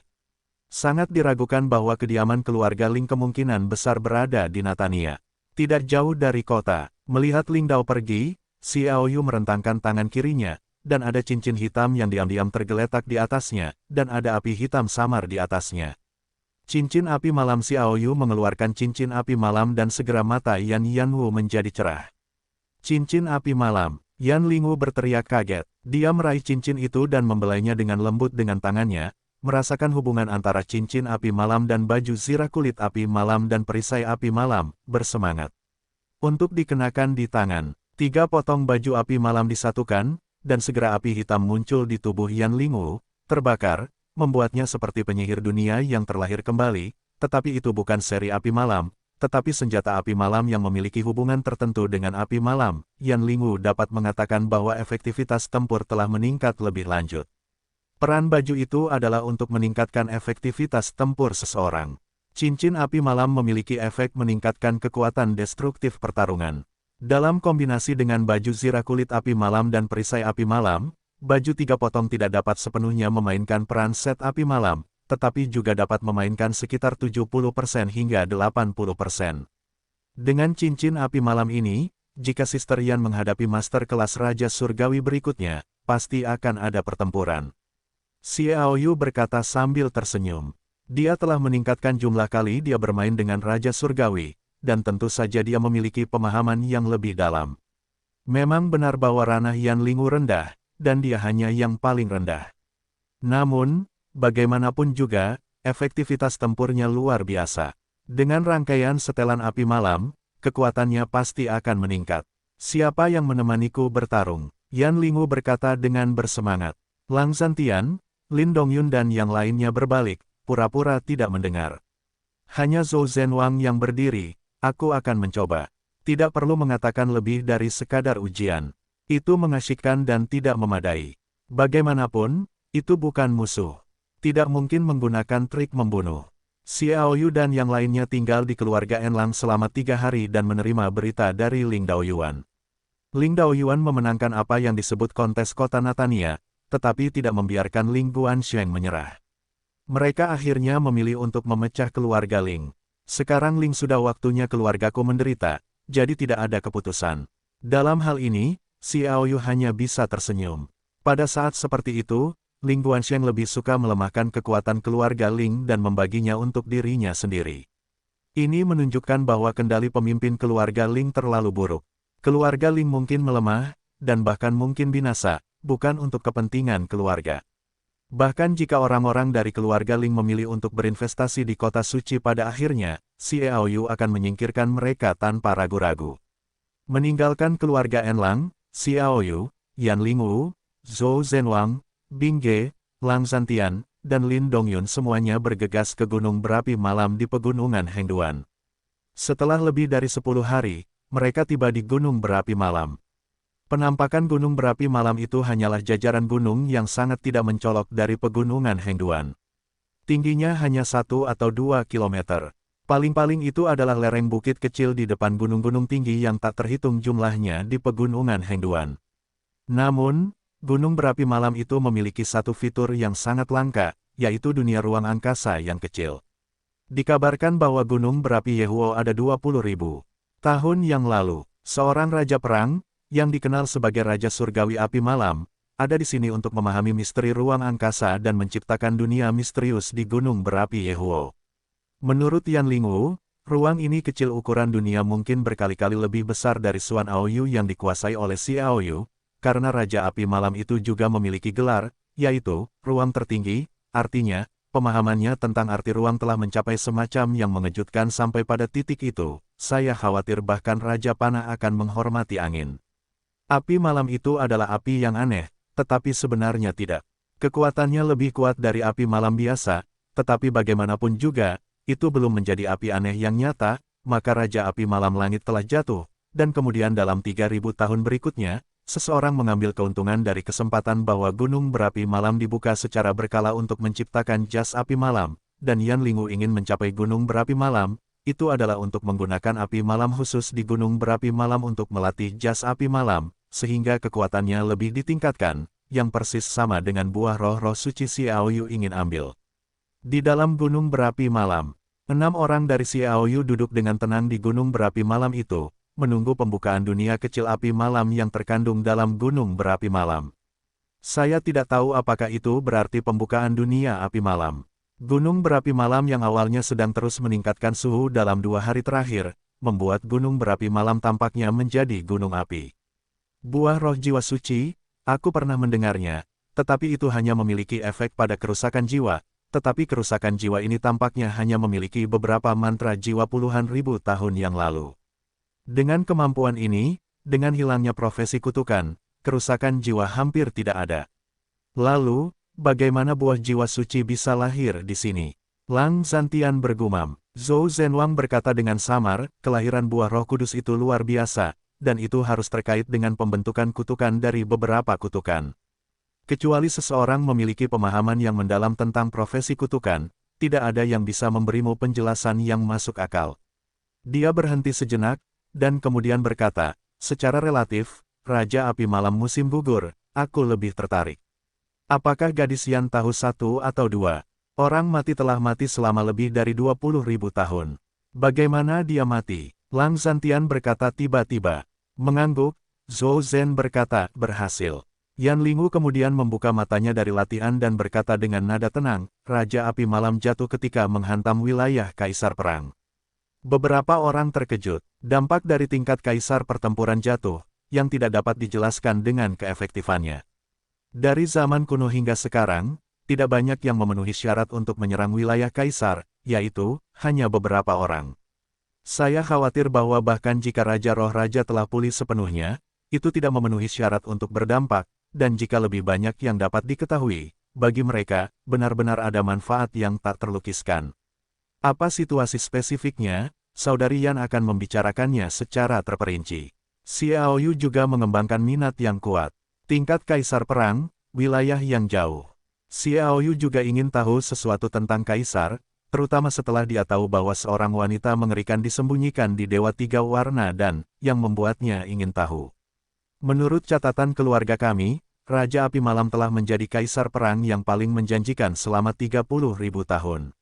Sangat diragukan bahwa kediaman keluarga Ling kemungkinan besar berada di Natania. Tidak jauh dari kota. Melihat Ling Dao pergi, Xie Aoyu merentangkan tangan kirinya, dan ada cincin hitam yang diam-diam tergeletak di atasnya, dan ada api hitam samar di atasnya. Cincin api malam Xiao Yu mengeluarkan cincin api malam dan segera mata Yan Yanwu menjadi cerah. Cincin api malam, Yan Lingwu berteriak kaget. Dia meraih cincin itu dan membelainya dengan lembut dengan tangannya, merasakan hubungan antara cincin api malam dan baju zirah kulit api malam dan perisai api malam, bersemangat. Untuk dikenakan di tangan, 3 potong baju api malam disatukan, dan segera api hitam muncul di tubuh Yan Lingwu, terbakar, membuatnya seperti penyihir dunia yang terlahir kembali, tetapi itu bukan seri api malam, tetapi senjata api malam yang memiliki hubungan tertentu dengan api malam. Yan Lingwu dapat mengatakan bahwa efektivitas tempur telah meningkat lebih lanjut. Peran baju itu adalah untuk meningkatkan efektivitas tempur seseorang. Cincin api malam memiliki efek meningkatkan kekuatan destruktif pertarungan. Dalam kombinasi dengan baju zirah kulit api malam dan perisai api malam, baju 3 potong tidak dapat sepenuhnya memainkan peran set api malam, tetapi juga dapat memainkan sekitar 70% hingga 80%. Dengan cincin api malam ini, jika Sister Yan menghadapi master kelas Raja Surgawi berikutnya, pasti akan ada pertempuran. Xiao Yu berkata sambil tersenyum. Dia telah meningkatkan jumlah kali dia bermain dengan Raja Surgawi, dan tentu saja dia memiliki pemahaman yang lebih dalam. Memang benar bahwa ranah Yan Lingwu rendah, dan dia hanya yang paling rendah. Namun, bagaimanapun juga, efektivitas tempurnya luar biasa. Dengan rangkaian setelan api malam, kekuatannya pasti akan meningkat. Siapa yang menemaniku bertarung? Yan Lingwu berkata dengan bersemangat. Lang Zhantian, Lin Dongyun dan yang lainnya berbalik, pura-pura tidak mendengar. Hanya Zhou Zhenwang yang berdiri, aku akan mencoba. Tidak perlu mengatakan lebih dari sekadar ujian. Itu mengasyikkan dan tidak memadai. Bagaimanapun, itu bukan musuh. Tidak mungkin menggunakan trik membunuh. Xiao Yu dan yang lainnya tinggal di keluarga Enlang selama 3 hari dan menerima berita dari Ling Daoyuan. Ling Daoyuan memenangkan apa yang disebut kontes kota Natania, tetapi tidak membiarkan Ling Guansheng menyerah. Mereka akhirnya memilih untuk memecah keluarga Ling. Sekarang Ling sudah waktunya keluargaku menderita, jadi tidak ada keputusan. Dalam hal ini, Xiao Yu hanya bisa tersenyum. Pada saat seperti itu, Ling Guansheng lebih suka melemahkan kekuatan keluarga Ling dan membaginya untuk dirinya sendiri. Ini menunjukkan bahwa kendali pemimpin keluarga Ling terlalu buruk. Keluarga Ling mungkin melemah, dan bahkan mungkin binasa, bukan untuk kepentingan keluarga. Bahkan jika orang-orang dari keluarga Ling memilih untuk berinvestasi di kota suci pada akhirnya, Xiao Yu akan menyingkirkan mereka tanpa ragu-ragu. Meninggalkan keluarga Enlang, Xiao Yu, Yan Lingwu, Zhou Zhenwang, Bing Ge, Lang Zhantian, dan Lin Dongyun semuanya bergegas ke gunung berapi malam di pegunungan Hengduan. Setelah lebih dari 10 hari, mereka tiba di gunung berapi malam. Penampakan gunung berapi malam itu hanyalah jajaran gunung yang sangat tidak mencolok dari pegunungan Hengduan. Tingginya hanya 1 atau 2 kilometer. Paling-paling itu adalah lereng bukit kecil di depan gunung-gunung tinggi yang tak terhitung jumlahnya di pegunungan Hengduan. Namun, gunung berapi malam itu memiliki satu fitur yang sangat langka, yaitu dunia ruang angkasa yang kecil. Dikabarkan bahwa gunung berapi Yehuo ada 20.000 tahun yang lalu. Seorang raja perang, yang dikenal sebagai Raja Surgawi Api Malam, ada di sini untuk memahami misteri ruang angkasa dan menciptakan dunia misterius di gunung berapi Yehuo. Menurut Yan Lingwu, ruang ini kecil ukuran dunia mungkin berkali-kali lebih besar dari Xuan Aoyu yang dikuasai oleh Xiao Yu. Karena Raja Api Malam itu juga memiliki gelar, yaitu, ruang tertinggi, artinya, pemahamannya tentang arti ruang telah mencapai semacam yang mengejutkan sampai pada titik itu, saya khawatir bahkan Raja Panah akan menghormati angin. Api malam itu adalah api yang aneh, tetapi sebenarnya tidak. Kekuatannya lebih kuat dari api malam biasa, tetapi bagaimanapun juga, itu belum menjadi api aneh yang nyata, maka Raja Api Malam Langit telah jatuh, dan kemudian dalam 3.000 tahun berikutnya, seseorang mengambil keuntungan dari kesempatan bahwa gunung berapi malam dibuka secara berkala untuk menciptakan jas api malam, dan Yan Lingwu ingin mencapai gunung berapi malam, itu adalah untuk menggunakan api malam khusus di gunung berapi malam untuk melatih jas api malam, sehingga kekuatannya lebih ditingkatkan, yang persis sama dengan buah roh-roh suci Xiao Yu ingin ambil. Di dalam gunung berapi malam, 6 orang dari Xiao Yu duduk dengan tenang di gunung berapi malam itu, menunggu pembukaan dunia kecil api malam yang terkandung dalam gunung berapi malam. Saya tidak tahu apakah itu berarti pembukaan dunia api malam. Gunung berapi malam yang awalnya sedang terus meningkatkan suhu dalam 2 hari terakhir, membuat gunung berapi malam tampaknya menjadi gunung api. Buah roh jiwa suci, aku pernah mendengarnya, tetapi itu hanya memiliki efek pada kerusakan jiwa, tetapi kerusakan jiwa ini tampaknya hanya memiliki beberapa mantra jiwa puluhan ribu tahun yang lalu. Dengan kemampuan ini, dengan hilangnya profesi kutukan, kerusakan jiwa hampir tidak ada. Lalu, bagaimana buah jiwa suci bisa lahir di sini? Lang Zantian bergumam. Zhou Zhenwang berkata dengan samar, kelahiran buah roh kudus itu luar biasa, dan itu harus terkait dengan pembentukan kutukan dari beberapa kutukan. Kecuali seseorang memiliki pemahaman yang mendalam tentang profesi kutukan, tidak ada yang bisa memberimu penjelasan yang masuk akal. Dia berhenti sejenak, dan kemudian berkata, secara relatif, Raja Api Malam musim gugur, aku lebih tertarik. Apakah gadis Yan tahu 1 atau 2? Orang mati telah mati selama lebih dari 20.000 tahun. Bagaimana dia mati? Lang Zantian berkata tiba-tiba. Mengangguk, Zhou Zhen berkata, berhasil. Yan Lingu kemudian membuka matanya dari latihan dan berkata dengan nada tenang, Raja Api Malam jatuh ketika menghantam wilayah Kaisar Perang. Beberapa orang terkejut. Dampak dari tingkat Kaisar pertempuran jatuh, yang tidak dapat dijelaskan dengan keefektifannya. Dari zaman kuno hingga sekarang, tidak banyak yang memenuhi syarat untuk menyerang wilayah Kaisar, yaitu, hanya beberapa orang. Saya khawatir bahwa bahkan jika Raja Roh Raja telah pulih sepenuhnya, itu tidak memenuhi syarat untuk berdampak, dan jika lebih banyak yang dapat diketahui, bagi mereka, benar-benar ada manfaat yang tak terlukiskan. Apa situasi spesifiknya? Saudari Yan akan membicarakannya secara terperinci. Xiao Yu juga mengembangkan minat yang kuat. Tingkat Kaisar Perang, wilayah yang jauh. Xiao Yu juga ingin tahu sesuatu tentang Kaisar, terutama setelah dia tahu bahwa seorang wanita mengerikan disembunyikan di Dewa Tiga Warna dan, yang membuatnya ingin tahu. Menurut catatan keluarga kami, Raja Api Malam telah menjadi Kaisar Perang yang paling menjanjikan selama 30.000 tahun.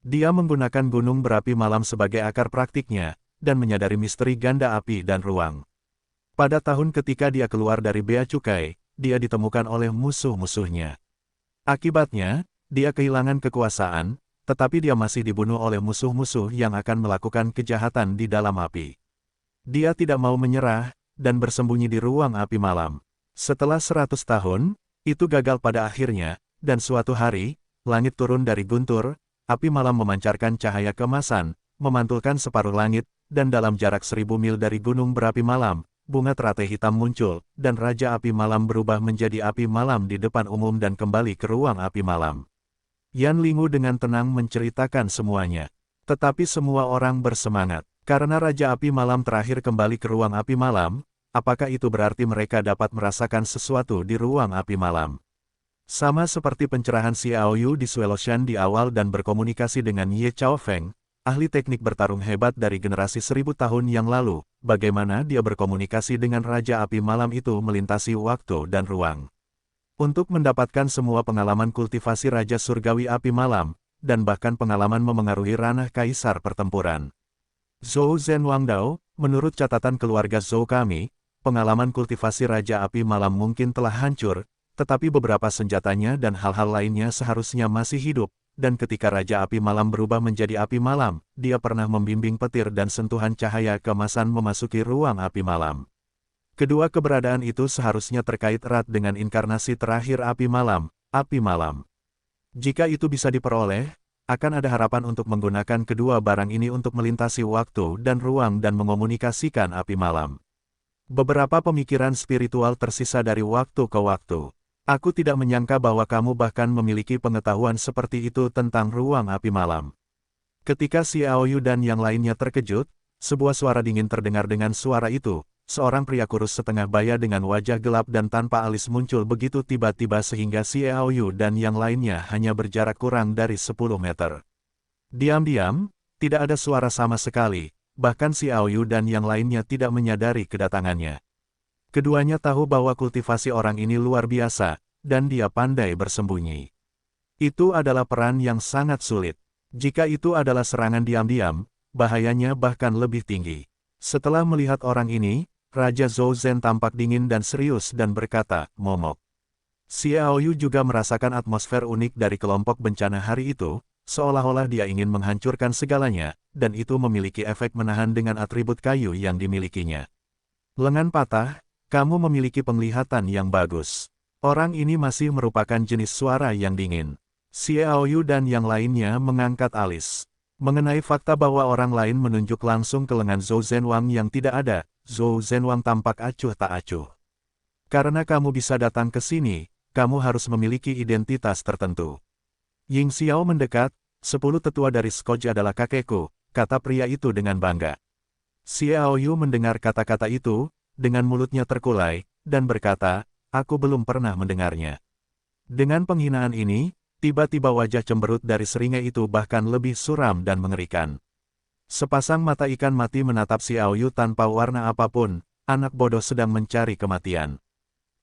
Dia menggunakan gunung berapi malam sebagai akar praktiknya, dan menyadari misteri ganda api dan ruang. Pada tahun ketika dia keluar dari Bea Cukai, dia ditemukan oleh musuh-musuhnya. Akibatnya, dia kehilangan kekuasaan, tetapi dia masih dibunuh oleh musuh-musuh yang akan melakukan kejahatan di dalam api. Dia tidak mau menyerah, dan bersembunyi di ruang api malam. Setelah 100 tahun, itu gagal pada akhirnya, dan suatu hari, langit turun dari guntur, api malam memancarkan cahaya keemasan, memantulkan separuh langit, dan dalam jarak 1000 mil dari gunung berapi malam, bunga teratai hitam muncul, dan Raja Api Malam berubah menjadi api malam di depan umum dan kembali ke ruang api malam. Yan Lingu dengan tenang menceritakan semuanya. Tetapi semua orang bersemangat. Karena Raja Api Malam terakhir kembali ke ruang api malam, apakah itu berarti mereka dapat merasakan sesuatu di ruang api malam? Sama seperti pencerahan Xiao Yu di Sueloshan di awal dan berkomunikasi dengan Ye Chaofeng, ahli teknik bertarung hebat dari generasi 1000 tahun yang lalu, bagaimana dia berkomunikasi dengan Raja Api Malam itu melintasi waktu dan ruang. Untuk mendapatkan semua pengalaman kultivasi Raja Surgawi Api Malam, dan bahkan pengalaman memengaruhi ranah Kaisar pertempuran. Zhou Zhenwang Dao, menurut catatan keluarga Zhou kami, pengalaman kultivasi Raja Api Malam mungkin telah hancur, tetapi beberapa senjatanya dan hal-hal lainnya seharusnya masih hidup. Dan ketika Raja Api Malam berubah menjadi api malam, dia pernah membimbing petir dan sentuhan cahaya keemasan memasuki ruang api malam. Kedua keberadaan itu seharusnya terkait erat dengan inkarnasi terakhir api malam, api malam. Jika itu bisa diperoleh, akan ada harapan untuk menggunakan kedua barang ini untuk melintasi waktu dan ruang dan mengomunikasikan api malam. Beberapa pemikiran spiritual tersisa dari waktu ke waktu. Aku tidak menyangka bahwa kamu bahkan memiliki pengetahuan seperti itu tentang ruang api malam. Ketika Xiao Yu dan yang lainnya terkejut, sebuah suara dingin terdengar dengan suara itu. Seorang pria kurus setengah baya dengan wajah gelap dan tanpa alis muncul begitu tiba-tiba sehingga Xiao Yu dan yang lainnya hanya berjarak kurang dari 10 meter. Diam-diam, tidak ada suara sama sekali, bahkan Xiao Yu dan yang lainnya tidak menyadari kedatangannya. Keduanya tahu bahwa kultivasi orang ini luar biasa, dan dia pandai bersembunyi. Itu adalah peran yang sangat sulit. Jika itu adalah serangan diam-diam, bahayanya bahkan lebih tinggi. Setelah melihat orang ini, Raja Zhou Zhen tampak dingin dan serius dan berkata, "Momok. Xiaoyu juga merasakan atmosfer unik dari kelompok bencana hari itu, seolah-olah dia ingin menghancurkan segalanya, dan itu memiliki efek menahan dengan atribut kayu yang dimilikinya. Lengan patah, kamu memiliki penglihatan yang bagus. Orang ini masih merupakan jenis suara yang dingin. Xiaoyu dan yang lainnya mengangkat alis. Mengenai fakta bahwa orang lain menunjuk langsung ke lengan Zhou Zhenwang yang tidak ada, Zhou Zhenwang tampak acuh tak acuh. Karena kamu bisa datang ke sini, kamu harus memiliki identitas tertentu. Ying Xiao mendekat, 10 tetua dari Scotch adalah kakekku, kata pria itu dengan bangga. Xiaoyu mendengar kata-kata itu, dengan mulutnya terkulai, dan berkata, aku belum pernah mendengarnya. Dengan penghinaan ini, tiba-tiba wajah cemberut dari seringai itu bahkan lebih suram dan mengerikan. Sepasang mata ikan mati menatap Xiaoyu tanpa warna apapun, anak bodoh sedang mencari kematian.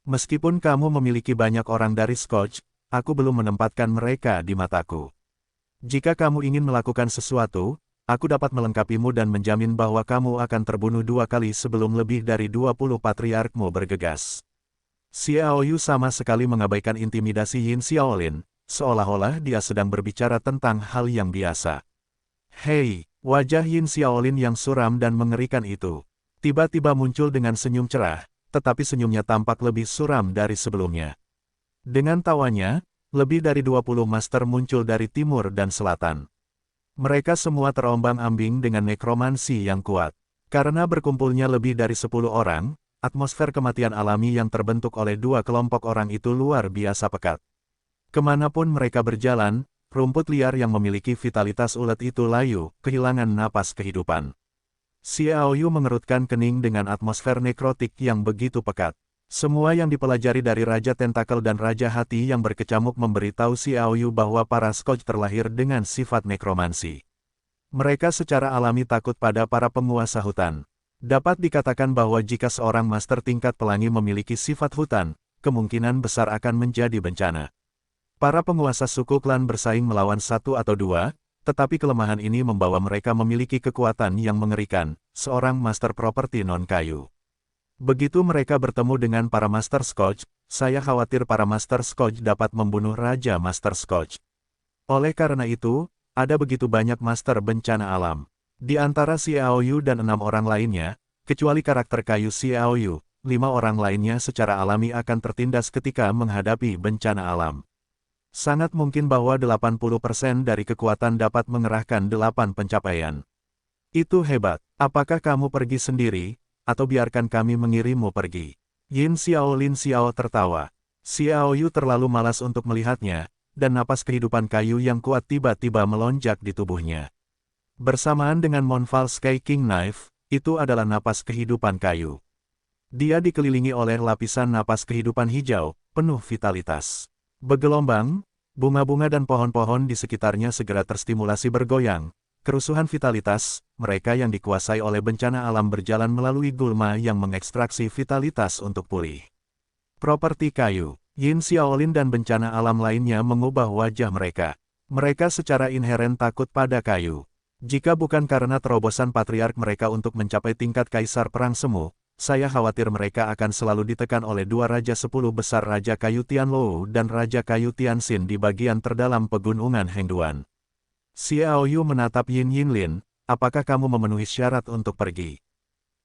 Meskipun kamu memiliki banyak orang dari Scotch, aku belum menempatkan mereka di mataku. Jika kamu ingin melakukan sesuatu, aku dapat melengkapimu dan menjamin bahwa kamu akan terbunuh 2 kali sebelum lebih dari 20 patriarkmu bergegas. Xiaoyu sama sekali mengabaikan intimidasi Yin Xiaolin, seolah-olah dia sedang berbicara tentang hal yang biasa. Hei, wajah Yin Xiaolin yang suram dan mengerikan itu, tiba-tiba muncul dengan senyum cerah, tetapi senyumnya tampak lebih suram dari sebelumnya. Dengan tawanya, lebih dari 20 master muncul dari timur dan selatan. Mereka semua terombang-ambing dengan nekromansi yang kuat. Karena berkumpulnya lebih dari 10 orang, atmosfer kematian alami yang terbentuk oleh 2 kelompok orang itu luar biasa pekat. Kemanapun mereka berjalan, rumput liar yang memiliki vitalitas ulet itu layu, kehilangan napas kehidupan. Xiaoyu mengerutkan kening dengan atmosfer nekrotik yang begitu pekat. Semua yang dipelajari dari Raja Tentakel dan Raja Hati yang berkecamuk memberitahu Xiaoyu bahwa para Scotch terlahir dengan sifat nekromansi. Mereka secara alami takut pada para penguasa hutan. Dapat dikatakan bahwa jika seorang master tingkat pelangi memiliki sifat hutan, kemungkinan besar akan menjadi bencana. Para penguasa suku klan bersaing melawan 1 atau 2, tetapi kelemahan ini membawa mereka memiliki kekuatan yang mengerikan, seorang master properti non-kayu. Begitu mereka bertemu dengan para master Scotch, saya khawatir para master Scotch dapat membunuh Raja Master Scotch. Oleh karena itu, ada begitu banyak master bencana alam. Di antara Xiaoyu dan 6 orang lainnya, kecuali karakter kayu Xiaoyu, 5 orang lainnya secara alami akan tertindas ketika menghadapi bencana alam. Sangat mungkin bahwa 80% dari kekuatan dapat mengerahkan 8 pencapaian. Itu hebat. Apakah kamu pergi sendiri, atau biarkan kami mengirimmu pergi? Yin Xiaolin Xiao tertawa. Xiaoyu terlalu malas untuk melihatnya, dan napas kehidupan kayu yang kuat tiba-tiba melonjak di tubuhnya. Bersamaan dengan Monval Sky King Knife, itu adalah napas kehidupan kayu. Dia dikelilingi oleh lapisan napas kehidupan hijau, penuh vitalitas. Bergelombang, bunga-bunga dan pohon-pohon di sekitarnya segera terstimulasi bergoyang. Kerusuhan vitalitas, mereka yang dikuasai oleh bencana alam berjalan melalui gulma yang mengekstraksi vitalitas untuk pulih. Properti kayu, Yin Xiaolin dan bencana alam lainnya mengubah wajah mereka. Mereka secara inheren takut pada kayu. Jika bukan karena terobosan patriark mereka untuk mencapai tingkat kaisar perang semu, saya khawatir mereka akan selalu ditekan oleh 2 Raja 10 besar Raja Kayu Tianlou dan Raja Kayu Tianxin di bagian terdalam pegunungan Hengduan. Xiaoyu menatap Yin Yinlin, apakah kamu memenuhi syarat untuk pergi?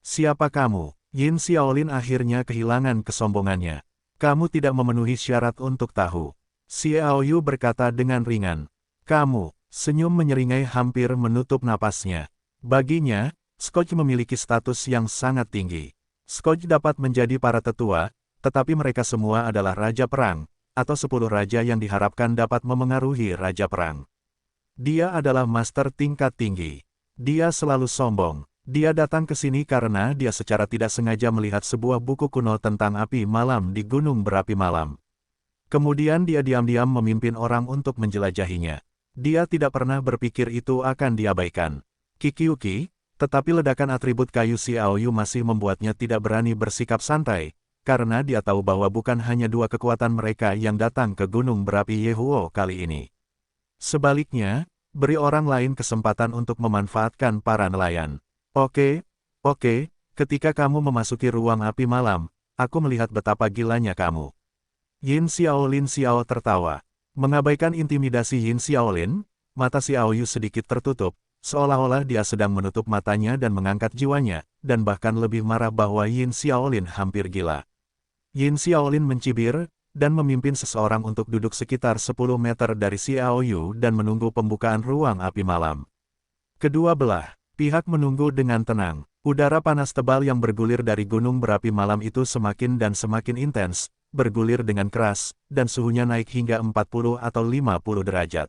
Siapa kamu? Yin Xiaolin akhirnya kehilangan kesombongannya. Kamu tidak memenuhi syarat untuk tahu. Xiaoyu berkata dengan ringan. Kamu, senyum menyeringai hampir menutup napasnya. Baginya, Scotch memiliki status yang sangat tinggi. Scotch dapat menjadi para tetua, tetapi mereka semua adalah Raja Perang, atau 10 raja yang diharapkan dapat memengaruhi Raja Perang. Dia adalah master tingkat tinggi. Dia selalu sombong. Dia datang ke sini karena dia secara tidak sengaja melihat sebuah buku kuno tentang api malam di Gunung Berapi Malam. Kemudian dia diam-diam memimpin orang untuk menjelajahinya. Dia tidak pernah berpikir itu akan diabaikan. Kikyuki, tetapi ledakan atribut kayu Xiaoyu masih membuatnya tidak berani bersikap santai, karena dia tahu bahwa bukan hanya 2 kekuatan mereka yang datang ke Gunung Berapi Yehuo kali ini. Sebaliknya, beri orang lain kesempatan untuk memanfaatkan para nelayan. Oke, ketika kamu memasuki ruang api malam, aku melihat betapa gilanya kamu. Yin Xiaolin Xiao tertawa. Mengabaikan intimidasi Yin Xiaolin, mata Xiaoyu sedikit tertutup, seolah-olah dia sedang menutup matanya dan mengangkat jiwanya, dan bahkan lebih marah bahwa Yin Xiaolin hampir gila. Yin Xiaolin mencibir, dan memimpin seseorang untuk duduk sekitar 10 meter dari Xiaoyu dan menunggu pembukaan ruang api malam. Kedua belah pihak menunggu dengan tenang. Udara panas tebal yang bergulir dari gunung berapi malam itu semakin dan semakin intens, bergulir dengan keras, dan suhunya naik hingga 40 atau 50 derajat.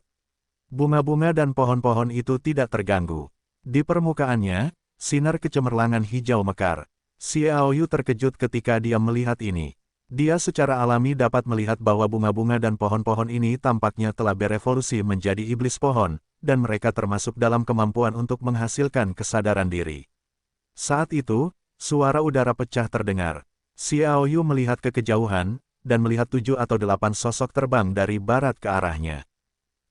Bunga-bunga dan pohon-pohon itu tidak terganggu. Di permukaannya, sinar kecemerlangan hijau mekar. Xiaoyu terkejut ketika dia melihat ini. Dia secara alami dapat melihat bahwa bunga-bunga dan pohon-pohon ini tampaknya telah berevolusi menjadi iblis pohon, dan mereka termasuk dalam kemampuan untuk menghasilkan kesadaran diri. Saat itu, suara udara pecah terdengar. Xiaoyu melihat ke kejauhan, dan melihat 7 atau 8 sosok terbang dari barat ke arahnya.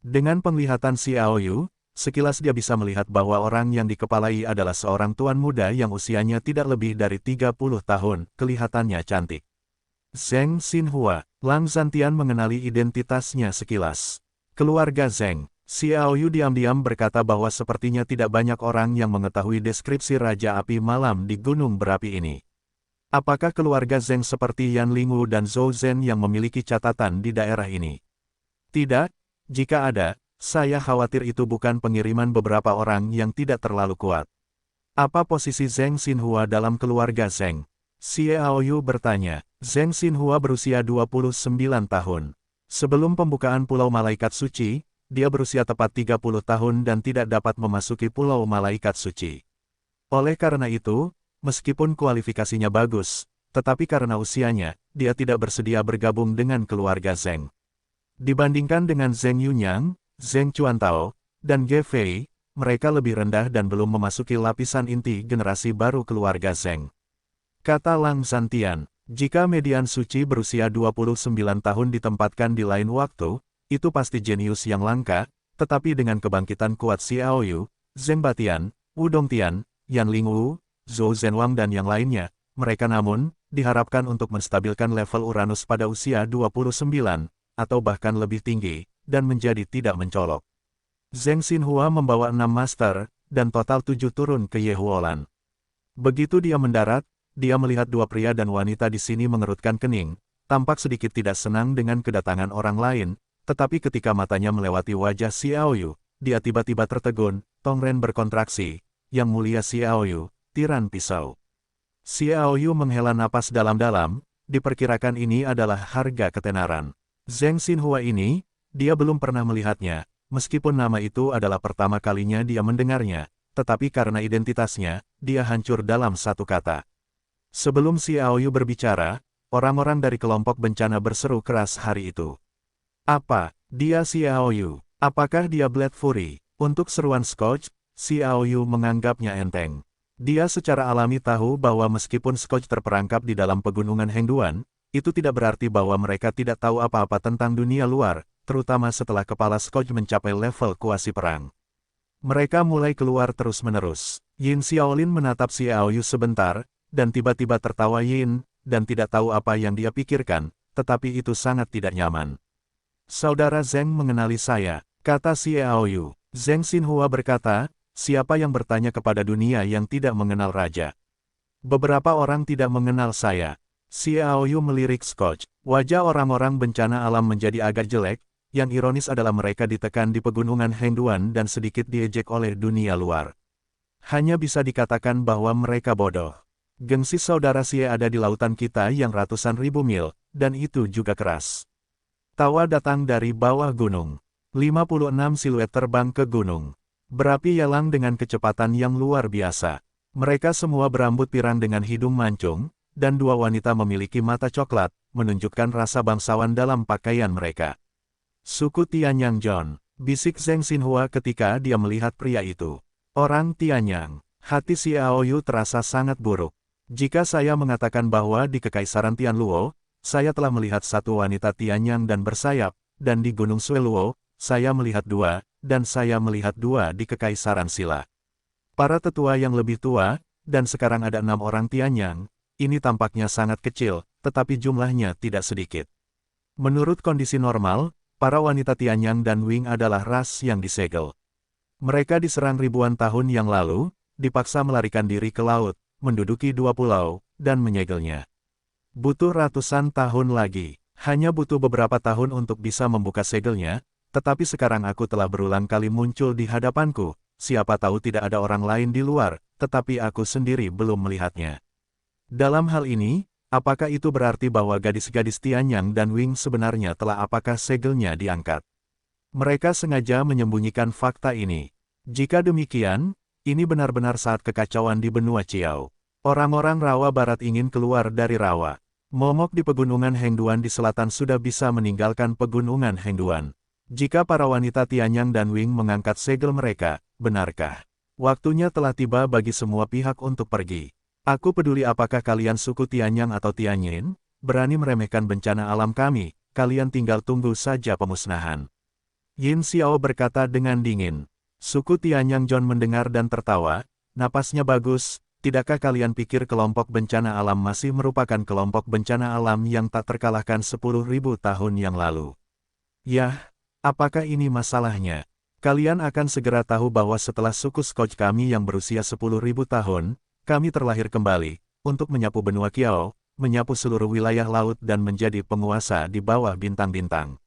Dengan penglihatan Xiaoyu, sekilas dia bisa melihat bahwa orang yang dikepalai adalah seorang tuan muda yang usianya tidak lebih dari 30 tahun, kelihatannya cantik. Zheng Xinhua. Lang Zhantian mengenali identitasnya sekilas. Keluarga Zheng. Xiaoyu diam-diam berkata bahwa sepertinya tidak banyak orang yang mengetahui deskripsi Raja Api Malam di gunung berapi ini. Apakah keluarga Zheng seperti Yan Lingwu dan Zhou Zhen yang memiliki catatan di daerah ini? Tidak, jika ada, saya khawatir itu bukan pengiriman beberapa orang yang tidak terlalu kuat. Apa posisi Zheng Xinhua dalam keluarga Zheng? Xiaoyu bertanya. Zheng Xinhua berusia 29 tahun. Sebelum pembukaan Pulau Malaikat Suci, dia berusia tepat 30 tahun dan tidak dapat memasuki Pulau Malaikat Suci. Oleh karena itu, meskipun kualifikasinya bagus, tetapi karena usianya, dia tidak bersedia bergabung dengan keluarga Zheng. Dibandingkan dengan Zheng Yunyang, Zheng Chuantao, dan Ge Fei, mereka lebih rendah dan belum memasuki lapisan inti generasi baru keluarga Zheng. Kata Lang Zhantian, jika median suci berusia 29 tahun ditempatkan di lain waktu, itu pasti jenius yang langka, tetapi dengan kebangkitan kuat Xiaoyu, Zheng Batian, Wu Dongtian, Yan Lingwu, Zhou Zhenwang dan yang lainnya, mereka namun, diharapkan untuk menstabilkan level Uranus pada usia 29, atau bahkan lebih tinggi, dan menjadi tidak mencolok. Zheng Xinhua membawa 6 master, dan total 7 turun ke Yehuolan. Begitu dia mendarat, dia melihat dua pria dan wanita di sini mengerutkan kening, tampak sedikit tidak senang dengan kedatangan orang lain, tetapi ketika matanya melewati wajah Xiaoyu, dia tiba-tiba tertegun, tongren berkontraksi, yang mulia Xiaoyu, tiran pisau. Xiaoyu menghela napas dalam-dalam, diperkirakan ini adalah harga ketenaran. Zheng Xinhua ini, dia belum pernah melihatnya, meskipun nama itu adalah pertama kalinya dia mendengarnya, tetapi karena identitasnya, dia hancur dalam satu kata. Sebelum Xiaoyu berbicara, orang-orang dari kelompok bencana berseru keras hari itu. Apa, dia Xiaoyu? Apakah dia Blade Fury? Untuk seruan Scotch, Xiaoyu menganggapnya enteng. Dia secara alami tahu bahwa meskipun Scotch terperangkap di dalam pegunungan Hengduan, itu tidak berarti bahwa mereka tidak tahu apa-apa tentang dunia luar, terutama setelah kepala Scotch mencapai level kuasi perang. Mereka mulai keluar terus-menerus. Yin Xiaolin menatap Xiaoyu sebentar, dan tiba-tiba tertawa Yin, dan tidak tahu apa yang dia pikirkan, tetapi itu sangat tidak nyaman. Saudara Zheng mengenali saya, kata Xiaoyu. Zheng Xinhua berkata, siapa yang bertanya kepada dunia yang tidak mengenal raja? Beberapa orang tidak mengenal saya. Xiaoyu melirik Scotch. Wajah orang-orang bencana alam menjadi agak jelek, yang ironis adalah mereka ditekan di pegunungan Hengduan dan sedikit diejek oleh dunia luar. Hanya bisa dikatakan bahwa mereka bodoh. Gengsi saudara Xie ada di lautan kita yang ratusan ribu mil, dan itu juga keras. Tawa datang dari bawah gunung. 56 siluet terbang ke gunung. Berapi yalang dengan kecepatan yang luar biasa. Mereka semua berambut pirang dengan hidung mancung, dan dua wanita memiliki mata coklat, menunjukkan rasa bangsawan dalam pakaian mereka. Suku Tianyang John, bisik Zheng Xinhua ketika dia melihat pria itu. Orang Tianyang, hati Xiaoyu terasa sangat buruk. Jika saya mengatakan bahwa di Kekaisaran Tianluo, saya telah melihat satu wanita Tianyang dan bersayap, dan di Gunung Sueluo, saya melihat dua, dan saya melihat dua di Kekaisaran Silla. Para tetua yang lebih tua, dan sekarang ada 6 orang Tianyang, ini tampaknya sangat kecil, tetapi jumlahnya tidak sedikit. Menurut kondisi normal, para wanita Tianyang dan Wing adalah ras yang disegel. Mereka diserang ribuan tahun yang lalu, dipaksa melarikan diri ke laut, menduduki dua pulau, dan menyegelnya. Butuh ratusan tahun lagi. Hanya butuh beberapa tahun untuk bisa membuka segelnya, tetapi sekarang aku telah berulang kali muncul di hadapanku. Siapa tahu tidak ada orang lain di luar, tetapi aku sendiri belum melihatnya. Dalam hal ini, apakah itu berarti bahwa gadis-gadis Tianyang dan Wing sebenarnya telah apakah segelnya diangkat? Mereka sengaja menyembunyikan fakta ini. Jika demikian, ini benar-benar saat kekacauan di benua Chiao. Orang-orang Rawa Barat ingin keluar dari Rawa. Momok di pegunungan Hengduan di selatan sudah bisa meninggalkan pegunungan Hengduan. Jika para wanita Tianyang dan Wing mengangkat segel mereka, benarkah? Waktunya telah tiba bagi semua pihak untuk pergi. Aku peduli apakah kalian suku Tianyang atau Tianyin, berani meremehkan bencana alam kami, kalian tinggal tunggu saja pemusnahan. Yin Xiao berkata dengan dingin. Suku Tianyang John mendengar dan tertawa, napasnya bagus. Tidakkah kalian pikir kelompok bencana alam masih merupakan kelompok bencana alam yang tak terkalahkan 10.000 tahun yang lalu? Yah, apakah ini masalahnya? Kalian akan segera tahu bahwa setelah suku Scotch kami yang berusia 10.000 tahun, kami terlahir kembali, untuk menyapu benua Kiao, menyapu seluruh wilayah laut dan menjadi penguasa di bawah bintang-bintang.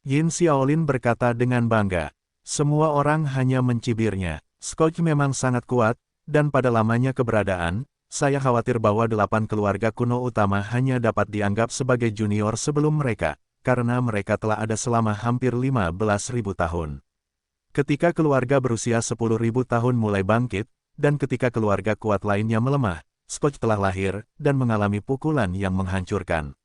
Yin Xiaolin berkata dengan bangga. Semua orang hanya mencibirnya. Scotch memang sangat kuat, dan pada lamanya keberadaan, saya khawatir bahwa 8 keluarga kuno utama hanya dapat dianggap sebagai junior sebelum mereka, karena mereka telah ada selama hampir 15.000 tahun. Ketika keluarga berusia 10.000 tahun mulai bangkit, dan ketika keluarga kuat lainnya melemah, Scotch telah lahir, dan mengalami pukulan yang menghancurkan.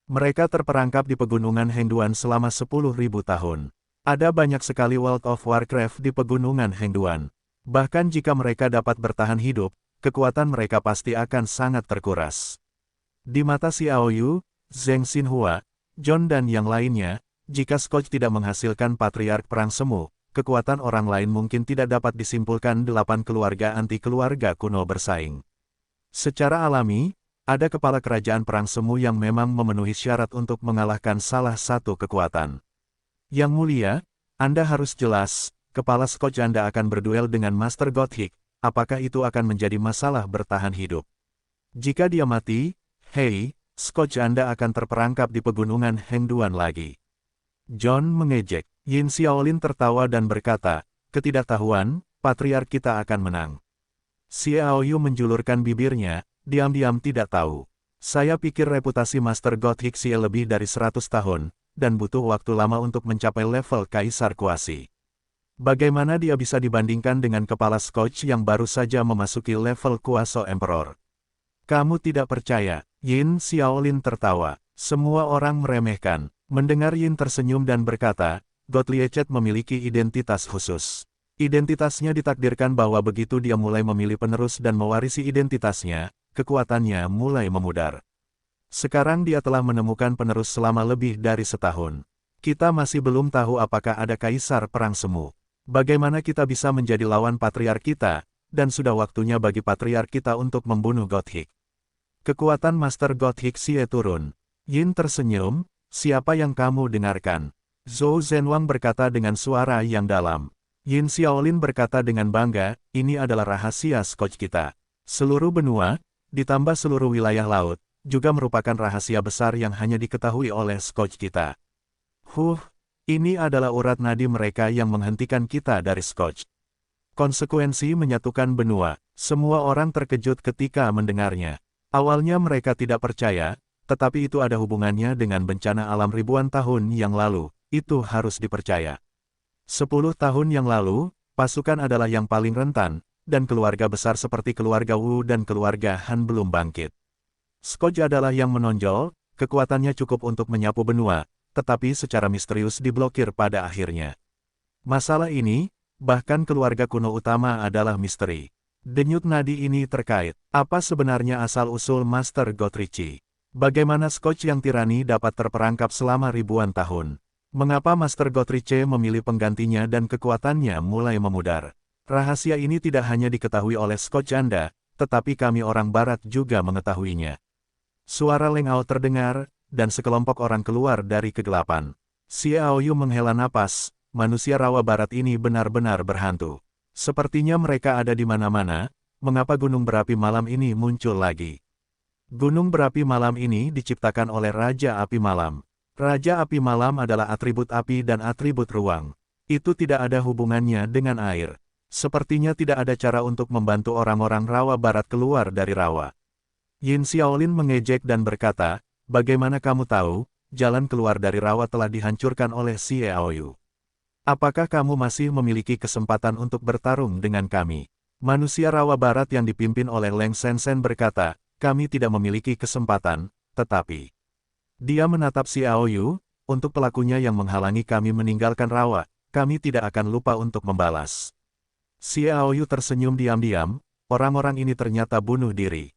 Mereka terperangkap di pegunungan Hengduan selama 10.000 tahun. Ada banyak sekali World of Warcraft di pegunungan Hengduan. Bahkan jika mereka dapat bertahan hidup, kekuatan mereka pasti akan sangat terkuras. Di mata Xiao Yu, Zheng Xinhua, John dan yang lainnya, jika Scotch tidak menghasilkan patriark perang semu, kekuatan orang lain mungkin tidak dapat disimpulkan 8 keluarga anti-keluarga kuno bersaing. Secara alami, ada kepala kerajaan perang semu yang memang memenuhi syarat untuk mengalahkan salah satu kekuatan. Yang mulia, Anda harus jelas. Kepala Scotch Anda akan berduel dengan Master Gothic, apakah itu akan menjadi masalah bertahan hidup? Jika dia mati, hei, Scotch Anda akan terperangkap di pegunungan Hengduan lagi. John mengejek. Yin Xiaolin tertawa dan berkata, ketidaktahuan, patriark kita akan menang. Xiao Yu menjulurkan bibirnya, diam-diam tidak tahu. Saya pikir reputasi Master Gothic Xie lebih dari 100 tahun, dan butuh waktu lama untuk mencapai level Kaisar Kuasi. Bagaimana dia bisa dibandingkan dengan kepala Scotch yang baru saja memasuki level Kuaso Emperor? Kamu tidak percaya? Yin Xiaolin tertawa. Semua orang meremehkan. Mendengar Yin tersenyum dan berkata, Gotliecet memiliki identitas khusus. Identitasnya ditakdirkan bahwa begitu dia mulai memilih penerus dan mewarisi identitasnya, kekuatannya mulai memudar. Sekarang dia telah menemukan penerus selama lebih dari setahun. Kita masih belum tahu apakah ada kaisar perang semu. Bagaimana kita bisa menjadi lawan patriark kita, dan sudah waktunya bagi patriark kita untuk membunuh Gothic. Kekuatan Master Gothic Xie turun. Yin tersenyum, siapa yang kamu dengarkan? Zhou Zhenwang berkata dengan suara yang dalam. Yin Xiaolin berkata dengan bangga, ini adalah rahasia Scotch kita. Seluruh benua, ditambah seluruh wilayah laut, juga merupakan rahasia besar yang hanya diketahui oleh Scotch kita. Ini adalah urat nadi mereka yang menghentikan kita dari Scotch. Konsekuensi menyatukan benua. Semua orang terkejut ketika mendengarnya. Awalnya mereka tidak percaya, tetapi itu ada hubungannya dengan bencana alam ribuan tahun yang lalu. Itu harus dipercaya. 10 tahun yang lalu, pasukan adalah yang paling rentan, dan keluarga besar seperti keluarga Wu dan keluarga Han belum bangkit. Scotch adalah yang menonjol, kekuatannya cukup untuk menyapu benua, tetapi secara misterius diblokir pada akhirnya. Masalah ini, bahkan keluarga kuno utama adalah misteri. Denyut nadi ini terkait, apa sebenarnya asal-usul Master Gotrichi? Bagaimana Scotch yang tirani dapat terperangkap selama ribuan tahun? Mengapa Master Gotrichi memilih penggantinya dan kekuatannya mulai memudar? Rahasia ini tidak hanya diketahui oleh Scotch Anda, tetapi kami orang barat juga mengetahuinya. Suara Leng Ao terdengar, dan sekelompok orang keluar dari kegelapan. Xiaoyu menghela napas, manusia rawa barat ini benar-benar berhantu. Sepertinya mereka ada di mana-mana, mengapa gunung berapi malam ini muncul lagi? Gunung berapi malam ini diciptakan oleh Raja Api Malam. Raja Api Malam adalah atribut api dan atribut ruang. Itu tidak ada hubungannya dengan air. Sepertinya tidak ada cara untuk membantu orang-orang rawa barat keluar dari rawa. Yin Xiaolin mengejek dan berkata, bagaimana kamu tahu, jalan keluar dari rawa telah dihancurkan oleh Xiaoyu? Apakah kamu masih memiliki kesempatan untuk bertarung dengan kami? Manusia rawa barat yang dipimpin oleh Leng Sensen berkata, kami tidak memiliki kesempatan, tetapi... Dia menatap Xiaoyu, untuk pelakunya yang menghalangi kami meninggalkan rawa, kami tidak akan lupa untuk membalas. Xiaoyu tersenyum diam-diam, orang-orang ini ternyata bunuh diri.